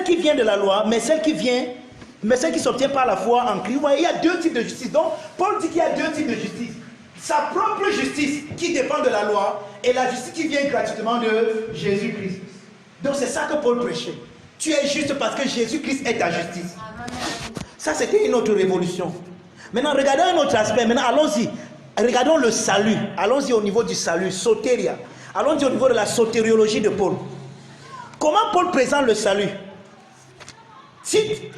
qui vient de la loi, mais celle qui s'obtient par la foi en Christ. Ouais, il y a deux types de justice. Donc, Paul dit qu'il y a deux types de justice. Sa propre justice qui dépend de la loi et la justice qui vient gratuitement de Jésus-Christ. Donc, c'est ça que Paul prêchait. Tu es juste parce que Jésus-Christ est ta justice. Ça, c'était une autre révolution. Maintenant, regardons un autre aspect. Maintenant, allons-y. Regardons le salut. Allons-y au niveau du salut, sotéria. Allons-y au niveau de la sotériologie de Paul. Comment Paul présente le salut? Si,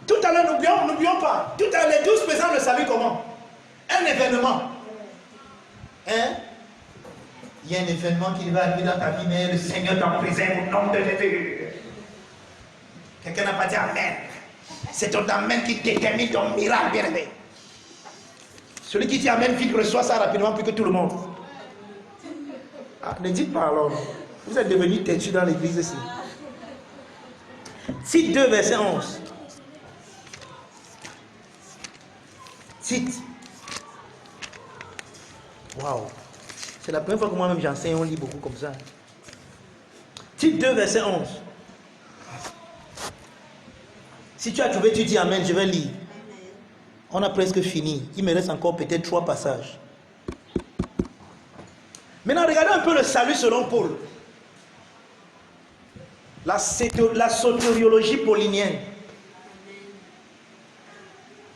tout à l'heure, n'oublions pas. Tout à l'heure, les 12 présentent le salut comment? Un événement. Hein? Il y a un événement qui va arriver dans ta vie, mais le Seigneur t'en présente au nom de Jésus. Quelqu'un n'a pas dit Amen. C'est ton Amen qui détermine ton miracle, bien aimé. Celui qui dit Amen, vite reçoit ça rapidement plus que tout le monde. Ah, ne dites pas alors. Vous êtes devenus têtus dans l'église ici. Tite 2, verset 11. Tite. Waouh. C'est la première fois que moi-même j'enseigne, on lit beaucoup comme ça. Tite 2, verset 11. Si tu as trouvé, tu dis Amen, je vais lire. On a presque fini. Il me reste encore peut-être 3 passages. Maintenant, regardons un peu le salut selon Paul. La sotériologie paulinienne.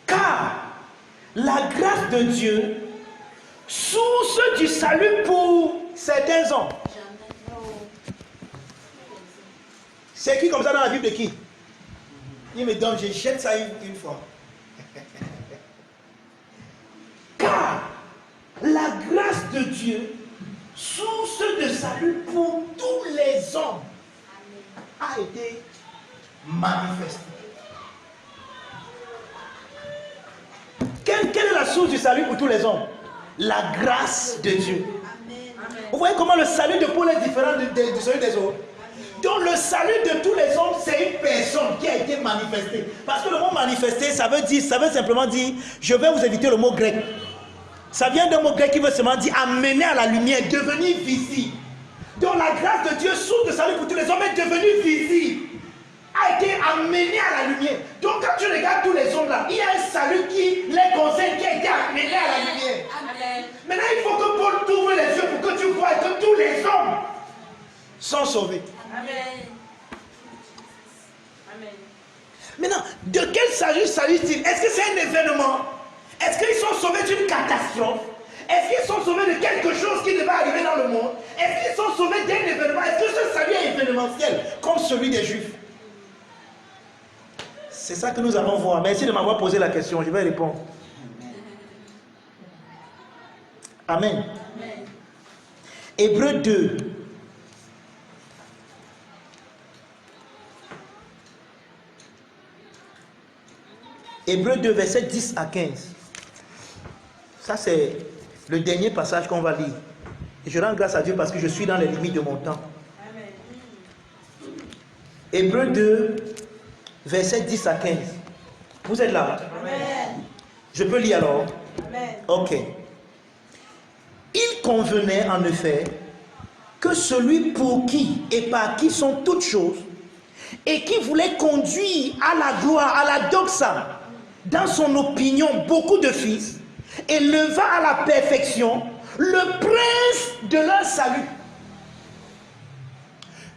Car la grâce de Dieu, source du salut pour certains hommes. C'est écrit comme ça dans la Bible de qui? Il me donne, je jette ça une fois. Car la grâce de Dieu, source de salut pour tous les hommes, a été manifestée. Quelle est la source du salut pour tous les hommes? La grâce de Dieu. Amen. Vous voyez comment le salut de Paul est différent de celui des autres? Donc le salut de tous les hommes, c'est une personne qui a été manifestée. Parce que le mot manifesté, ça veut simplement dire, je vais vous éviter le mot grec. Ça vient d'un mot grec qui veut seulement dire amener à la lumière, devenir visible. Donc la grâce de Dieu, source de salut pour tous les hommes, est devenue visible, a été amenée à la lumière. Donc quand tu regardes tous les hommes là, il y a un salut qui les concerne, qui a été amené à la lumière. Amen. Maintenant il faut que Paul t'ouvre les yeux pour que tu vois que tous les hommes sont sauvés. Amen. Amen. Maintenant, de quel salut s'agit-il? Est-ce que c'est un événement? Est-ce qu'ils sont sauvés d'une catastrophe? Est-ce qu'ils sont sauvés de quelque chose qui devait arriver dans le monde? Est-ce qu'ils sont sauvés d'un événement? Est-ce que ce salut est événementiel comme celui des Juifs? C'est ça que nous allons voir. Merci de m'avoir posé la question. Je vais répondre. Amen. Amen. Hébreux 2. Hébreux 2, versets 10 à 15. Ça, c'est le dernier passage qu'on va lire. Et je rends grâce à Dieu parce que je suis dans les limites de mon temps. Hébreux 2, versets 10 à 15. Vous êtes là? Amen. Je peux lire alors? Amen. Ok. Il convenait en effet que celui pour qui et par qui sont toutes choses et qui voulait conduire à la gloire, à la doxa, dans son opinion, beaucoup de fils, et leva à la perfection le prince de leur salut.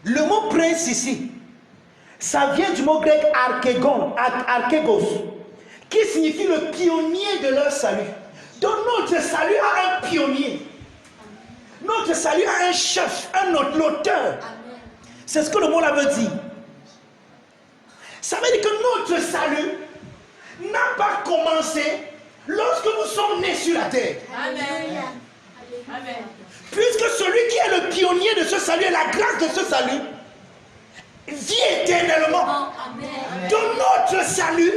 Le mot prince ici, ça vient du mot grec archégos, qui signifie le pionnier de leur salut. Donc notre salut a un pionnier. Notre salut a un chef, un auteur. C'est ce que le mot là veut dire. Ça veut dire que notre salut n'a pas commencé lorsque nous sommes nés sur la terre. Amen. Amen. Puisque celui qui est le pionnier de ce salut et la grâce de ce salut vit éternellement. Amen. Donc notre salut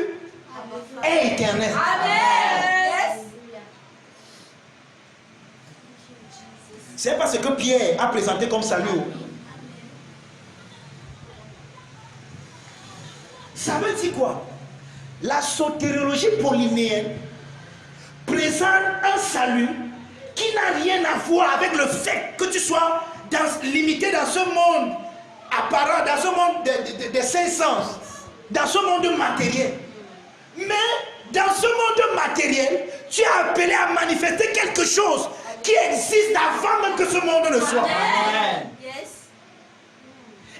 est éternel. Amen. C'est pas ce que Pierre a présenté comme salut. Ça veut dire quoi? La sotériologie paulinéenne présente un salut qui n'a rien à voir avec le fait que tu sois limité dans ce monde apparent, dans ce monde des cinq sens, dans ce monde matériel. Mais dans ce monde matériel, tu es appelé à manifester quelque chose qui existe avant même que ce monde ne soit. Amen.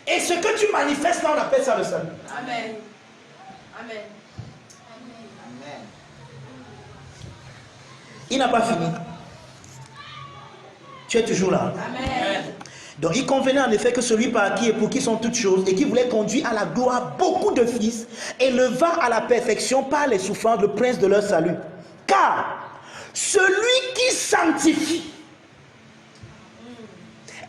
Et ce que tu manifestes là, on appelle ça le salut. Amen. Amen. Il n'a pas fini. Tu es toujours là. Amen. Donc il convenait en effet que celui par qui et pour qui sont toutes choses et qui voulait conduire à la gloire beaucoup de fils éleva à la perfection par les souffrances le prince de leur salut. Car celui qui sanctifie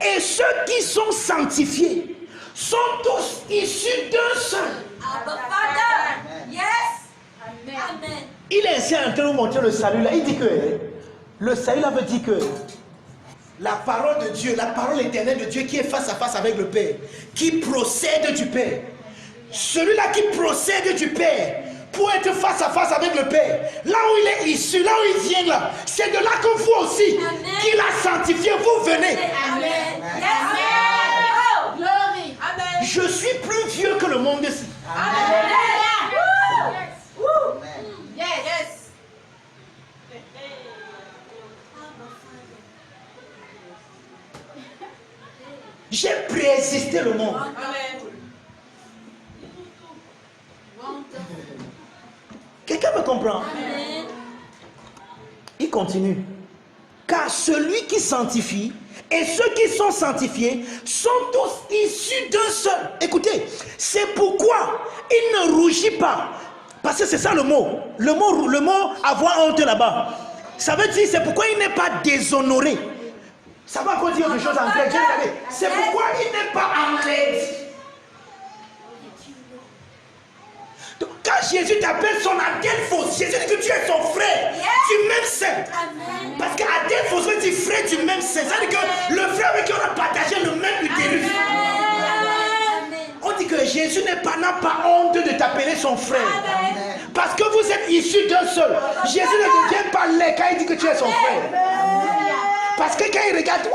et ceux qui sont sanctifiés sont tous issus d'un seul. Abba Father. Yes. Amen. Amen. Il est ainsi en train de nous montrer le salut là. Il dit que le salut là veut dire que la parole de Dieu, la parole éternelle de Dieu qui est face à face avec le Père, qui procède du Père. Celui-là qui procède du Père pour être face à face avec le Père. Là où il est issu, là où il vient là, c'est de là que vous aussi, qu'il a sanctifié, vous venez. Amen. Yes. Amen. Oh, glory. Amen. Je suis plus vieux que le monde ici. Amen. Yes. Yes. J'ai préexisté le monde. Amen. Quelqu'un me comprend? Amen. Il continue. Car celui qui sanctifie et ceux qui sont sanctifiés sont tous issus d'un seul. Écoutez, c'est pourquoi il ne rougit pas. Parce que c'est ça le mot. Le mot avoir honte là-bas. Ça veut dire c'est pourquoi il n'est pas déshonoré. Ça va encore dire autre chose en grec. C'est pourquoi il n'est pas enlaidi. Donc, quand Jésus t'appelle son Adelphos, Jésus dit que tu es son frère du même sein. Parce qu'Adelphos veut dire frère du même sein. Ça veut dire que le frère avec qui on a partagé le même utérus. On dit que Jésus n'a pas honte de t'appeler son frère. Amen. Parce que vous êtes issus d'un seul. Jésus ne devient pas laid quand il dit que tu es son frère. Parce que quand il regarde,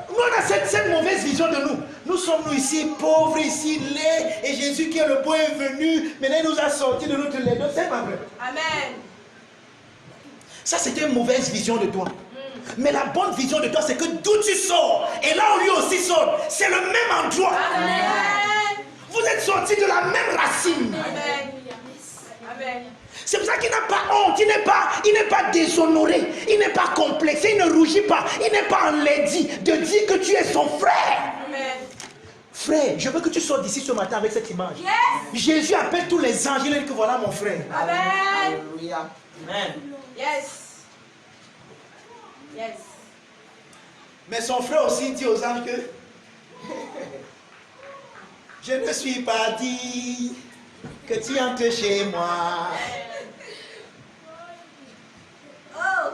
nous on a cette mauvaise vision de nous. Nous sommes ici pauvres, ici laids, et Jésus qui est le bon est venu. Maintenant il nous a sortis de notre laideur. C'est pas vrai. Amen. Ça c'était une mauvaise vision de toi. Mais la bonne vision de toi c'est que d'où tu sors, et là où lui aussi sort, c'est le même endroit. Amen. Vous êtes sortis de la même racine. Amen. Amen. C'est pour ça qu'il n'a pas honte, il n'est pas déshonoré, il n'est pas complexé, il ne rougit pas, il n'est pas enlaidi de dire que tu es son frère. Amen. Frère, je veux que tu sortes d'ici ce matin avec cette image. Yes. Jésus appelle tous les anges, il dit que voilà mon frère. Amen. Alléluia. Amen. Yes. Yes. Mais son frère aussi dit aux anges que je ne suis pas dit que tu entres chez moi. Oh.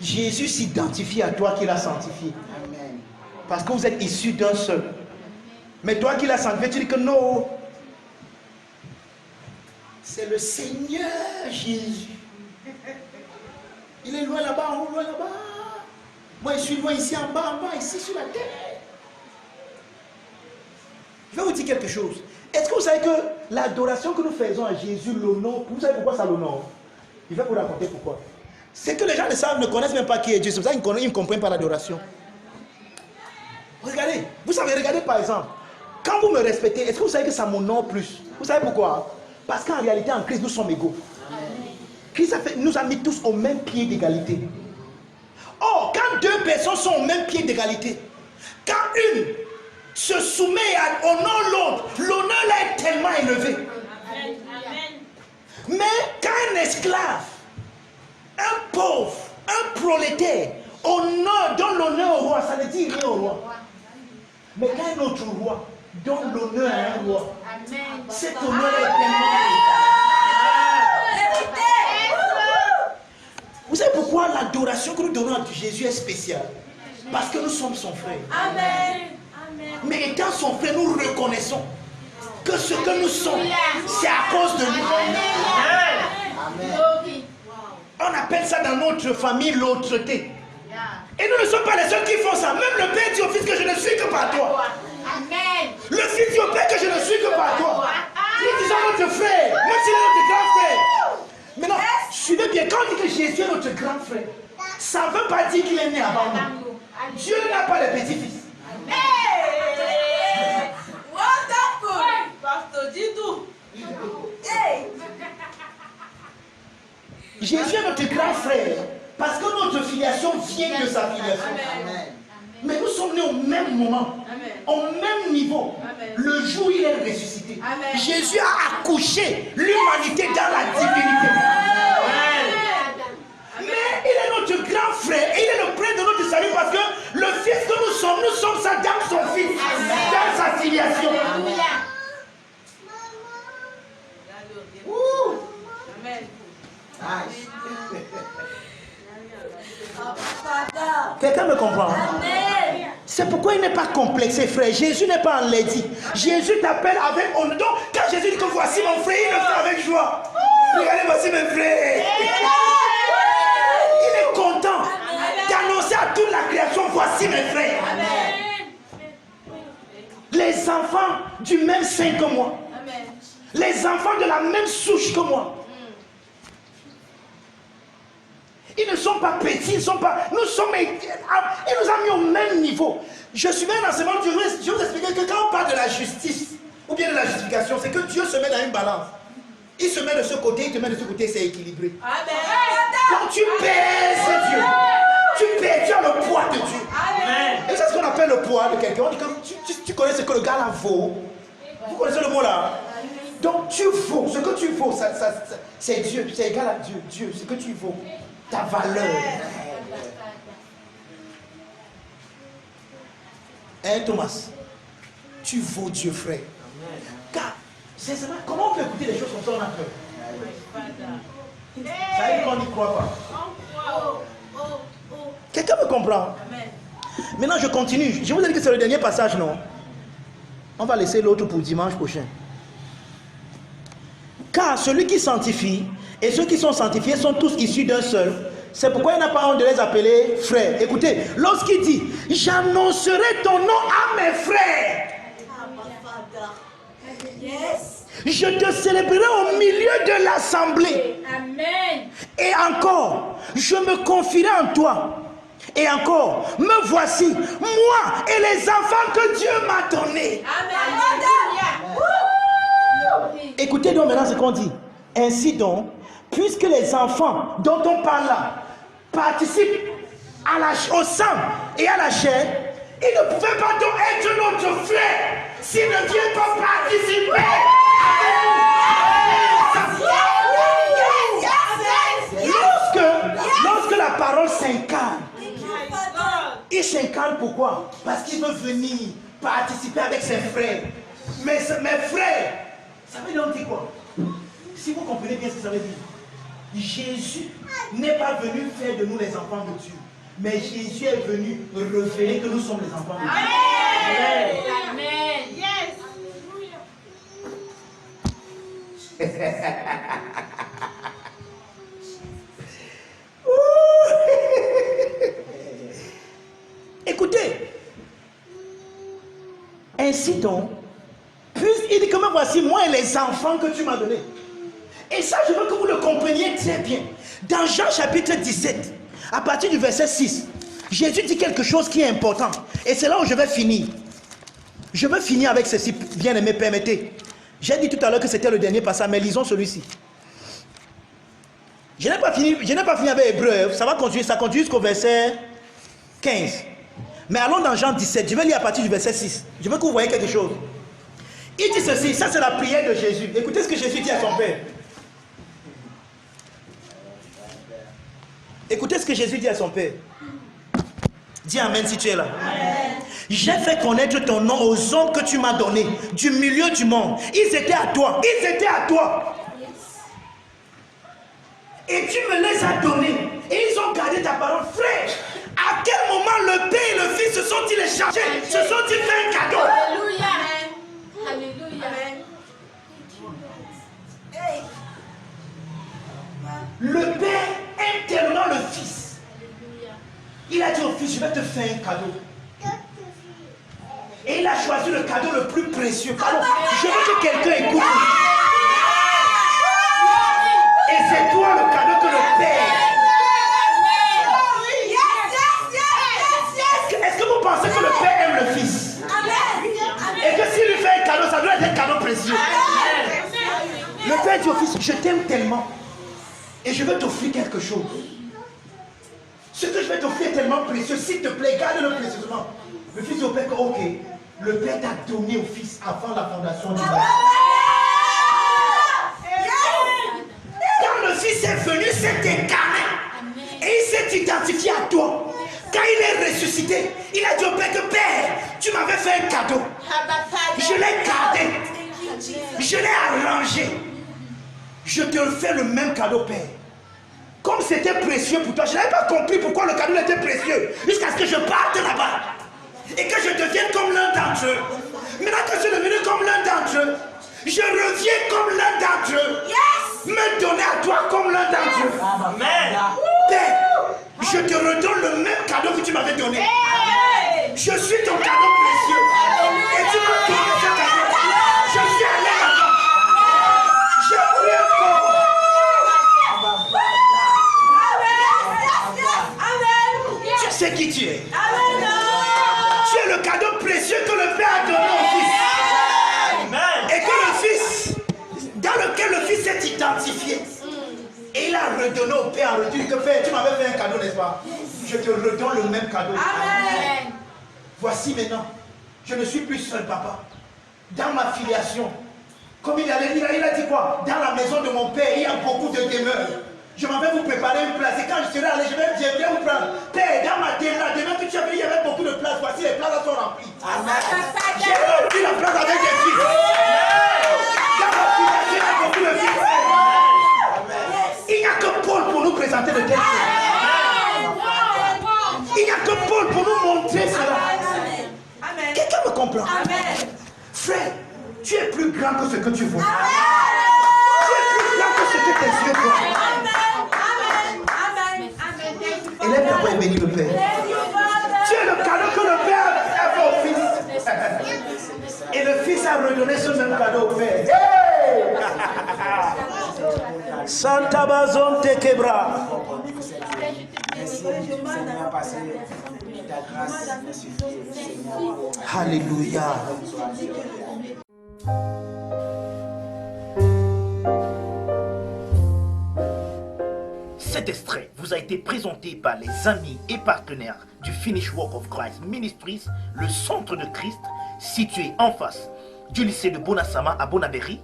Jésus s'identifie à toi qui l'as sanctifié. Amen. Parce que vous êtes issus d'un seul. Mais toi qui l'as sanctifié, tu dis que non. C'est le Seigneur Jésus. Il est loin là-bas, en haut, loin là-bas. Moi, je suis loin ici, en bas, ici, sur la terre. Je vais vous dire quelque chose. Est-ce que vous savez que l'adoration que nous faisons à Jésus l'honore, vous savez pourquoi ça l'honore? Je vais vous raconter pourquoi. C'est que les gens ne connaissent même pas qui est Dieu. C'est pour ça qu'ils ne comprennent pas l'adoration. Regardez, vous savez, regardez par exemple, quand vous me respectez, est-ce que vous savez que ça m'honore plus? Vous savez pourquoi? Parce qu'en réalité, en Christ, nous sommes égaux. Christ nous a mis tous au même pied d'égalité. Or, quand deux personnes sont au même pied d'égalité, quand une se soumet et honore l'autre, l'honneur là est tellement élevé. Mais quand un esclave, un pauvre, un prolétaire donne l'honneur au roi, ça ne dit rien au roi. Mais quand un autre roi donne l'honneur à un roi, cet honneur est tellement... Vous savez pourquoi l'adoration que nous donnons à Jésus est spéciale? Parce que nous sommes son frère. Amen. Mais étant son frère, nous reconnaissons que ce que nous sommes, c'est à cause de lui. Amen. On appelle ça dans notre famille l'autre-té. Et nous ne sommes pas les seuls qui font ça. Même le Père dit au Fils que je ne suis que par toi. Amen. Le Fils dit au Père que je ne suis que par toi. Nous disons notre frère, même s'il est notre grand frère. Maintenant, suivez bien, quand on dit que Jésus est notre grand frère, ça ne veut pas dire qu'il est né avant nous. Dieu n'a pas de petits-fils. Hey! Wonderful! Pasteur, dis tout. Hey! Jésus est notre grand frère parce que notre filiation vient de sa filiation. Amen. Mais nous sommes nés au même moment, Amen. au même niveau, Amen. le jour où il est ressuscité. Amen. Jésus a accouché l'humanité dans la divinité. Mais il est notre grand frère, il est le prêtre de notre salut parce que le fils que nous sommes ça dans son fils, dans sa filiation. Amen. Quelqu'un me comprend? Amen. C'est pourquoi il n'est pas complexé, frère. Jésus n'est pas en lady. Jésus t'appelle avec honneur. Donc, quand Jésus dit que voici mon frère, il le fait avec joie. Regardez, voici mes frères. Il est content d'annoncer à toute la création, voici mes frères. Amen. Les enfants du même sein que moi. Amen. Les enfants de la même souche que moi. Ils ne sont pas petits, ils sont pas. Nous sommes. Il nous a mis au même niveau. Je suis même enseignement, je vais vous expliquer que quand on parle de la justice, ou bien de la justification, c'est que Dieu se met dans une balance. Il se met de ce côté, il te met de ce côté, c'est équilibré. Amen. Quand tu pèses Dieu, tu as le poids de Dieu. Amen. Et c'est ce qu'on appelle le poids de quelqu'un. On dit que tu connais ce que le gars là vaut. Vous connaissez le mot là? Donc tu vaux, ce que tu vaux, c'est Dieu, c'est égal à Dieu. Dieu, ce que tu vaux, ta valeur. Hein, Thomas? Tu vaux Dieu, frère. Car, sincèrement, comment on peut écouter des choses comme ça, on a peur? Ça veut dire qu'on n'y croit pas. Quelqu'un me comprend? Amen. Maintenant, je continue. Je vous ai dit que c'est le dernier passage, non? On va laisser l'autre pour dimanche prochain. Car celui qui sanctifie et ceux qui sont sanctifiés sont tous issus d'un seul. C'est pourquoi il n'a pas honte de les appeler frères. Écoutez, lorsqu'il dit « J'annoncerai ton nom à mes frères », je te célébrerai au milieu de l'assemblée. Amen. Et encore, je me confierai en toi. Et encore, me voici, moi et les enfants que Dieu m'a donnés. Amen. Écoutez donc maintenant ce qu'on dit. Ainsi donc, puisque les enfants dont on parle là participent au sang et à la chair, ils ne pouvaient pas donc être notre frère s'ils ne viennent pas participer avec nous. Lorsque la parole s'incarne, il s'incarne pourquoi? Parce qu'il veut venir participer avec ses frères. Mais mes frères, ça veut dire quoi? Si vous comprenez bien ce que ça veut dire, Jésus n'est pas venu faire de nous les enfants de Dieu, mais Jésus est venu révéler que nous sommes les enfants de Dieu. Amen. Amen. Yes. Écoutez, ainsi donc, il dit que me voici moi et les enfants que tu m'as donnés. Et ça, je veux que vous le compreniez très bien. Dans Jean chapitre 17, à partir du verset 6, Jésus dit quelque chose qui est important. Et c'est là où je vais finir. Je veux finir avec ceci, bien-aimés, permettez. J'ai dit tout à l'heure que c'était le dernier passage, mais lisons celui-ci. Je n'ai pas fini avec Hébreu, ça continue jusqu'au verset 15. Mais allons dans Jean 17, je vais lire à partir du verset 6. Je veux que vous voyez quelque chose. Il dit ceci, ça c'est la prière de Jésus. Écoutez ce que Jésus dit à son Père. Écoutez ce que Jésus dit à son Père. Dis Amen si tu es là. Amen. J'ai fait connaître ton nom aux hommes que tu m'as donnés du milieu du monde. Ils étaient à toi. Ils étaient à toi. Et tu me les as donnés. Et ils ont gardé ta parole. Frère, à quel moment le Père et le Fils se sont-ils échangés? Se sont-ils fait un cadeau? Alléluia. Alléluia. Le Père aime tellement le Fils. Il a dit au Fils, je vais te faire un cadeau. Et il a choisi le cadeau le plus précieux. Pardon, je veux que quelqu'un écoute. Et c'est toi le cadeau que le Père tellement et je veux t'offrir quelque chose. Ce que je vais t'offrir est tellement précieux. S'il te plaît, garde-le précieusement. Le fils dit au père que, ok, le père t'a donné au fils avant la fondation du monde. Quand le fils est venu, c'est incarné. Et il s'est identifié à toi. Quand il est ressuscité, il a dit au père que, père, tu m'avais fait un cadeau. Je l'ai gardé. Je l'ai arrangé. Je te fais le même cadeau, père. Comme c'était précieux pour toi, je n'avais pas compris pourquoi le cadeau était précieux. Jusqu'à ce que je parte là-bas. Et que je devienne comme l'un d'entre eux. Maintenant que je suis devenu comme l'un d'entre eux, je reviens comme l'un d'entre eux. Me donner à toi comme l'un d'entre eux. Amen. Père, je te redonne le même cadeau que tu m'avais donné. Je suis ton cadeau précieux. Et tu m'as donné ce cadeau. Je suis allé là-bas. Je prie encore. Tu sais qui tu es. Tu es le cadeau précieux que le Père a donné au Fils. Et que le Fils, dans lequel le Fils s'est identifié. Et il a redonné au Père en retour que Père, tu m'avais fait un cadeau, n'est-ce pas? Je te redonne le même cadeau. Amen. Voici maintenant, je ne suis plus seul, papa. Dans ma filiation, comme il a dit quoi? Dans la maison de mon Père, il y a beaucoup de demeures. Je m'en vais vous préparer une place. Et quand je serai allé, je vais vous prendre. Père, dans ma demeure, que tu avais, il y avait beaucoup de places. Voici, les places sont remplies. J'ai rempli la place avec des fils. Dans ma filiation, il y a beaucoup de fils. Il n'y a que Paul pour nous présenter de telles choses. Il n'y a que Paul pour nous montrer cela. Quelqu'un me comprend? Frère, tu es plus grand que ce que tu vois. Tu es plus grand que ce que tes yeux voient. Élève ta voix et bénis le Père. Tu es le cadeau que le Père a fait au Fils. Et le Fils a redonné ce même cadeau au Père. Hey! Santa Bazon te quebra. Alléluia. Cet extrait vous a été présenté par les amis et partenaires du Finish Work of Christ Ministries, le centre de Christ, situé en face du lycée de Bonassama à Bonabéry.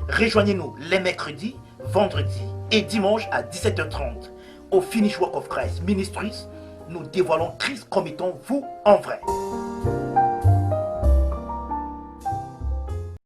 Rejoignez-nous les mercredis, vendredis et dimanches à 17h30 au Finish Work of Christ Ministries. Nous dévoilons Christ comme étant vous en vrai.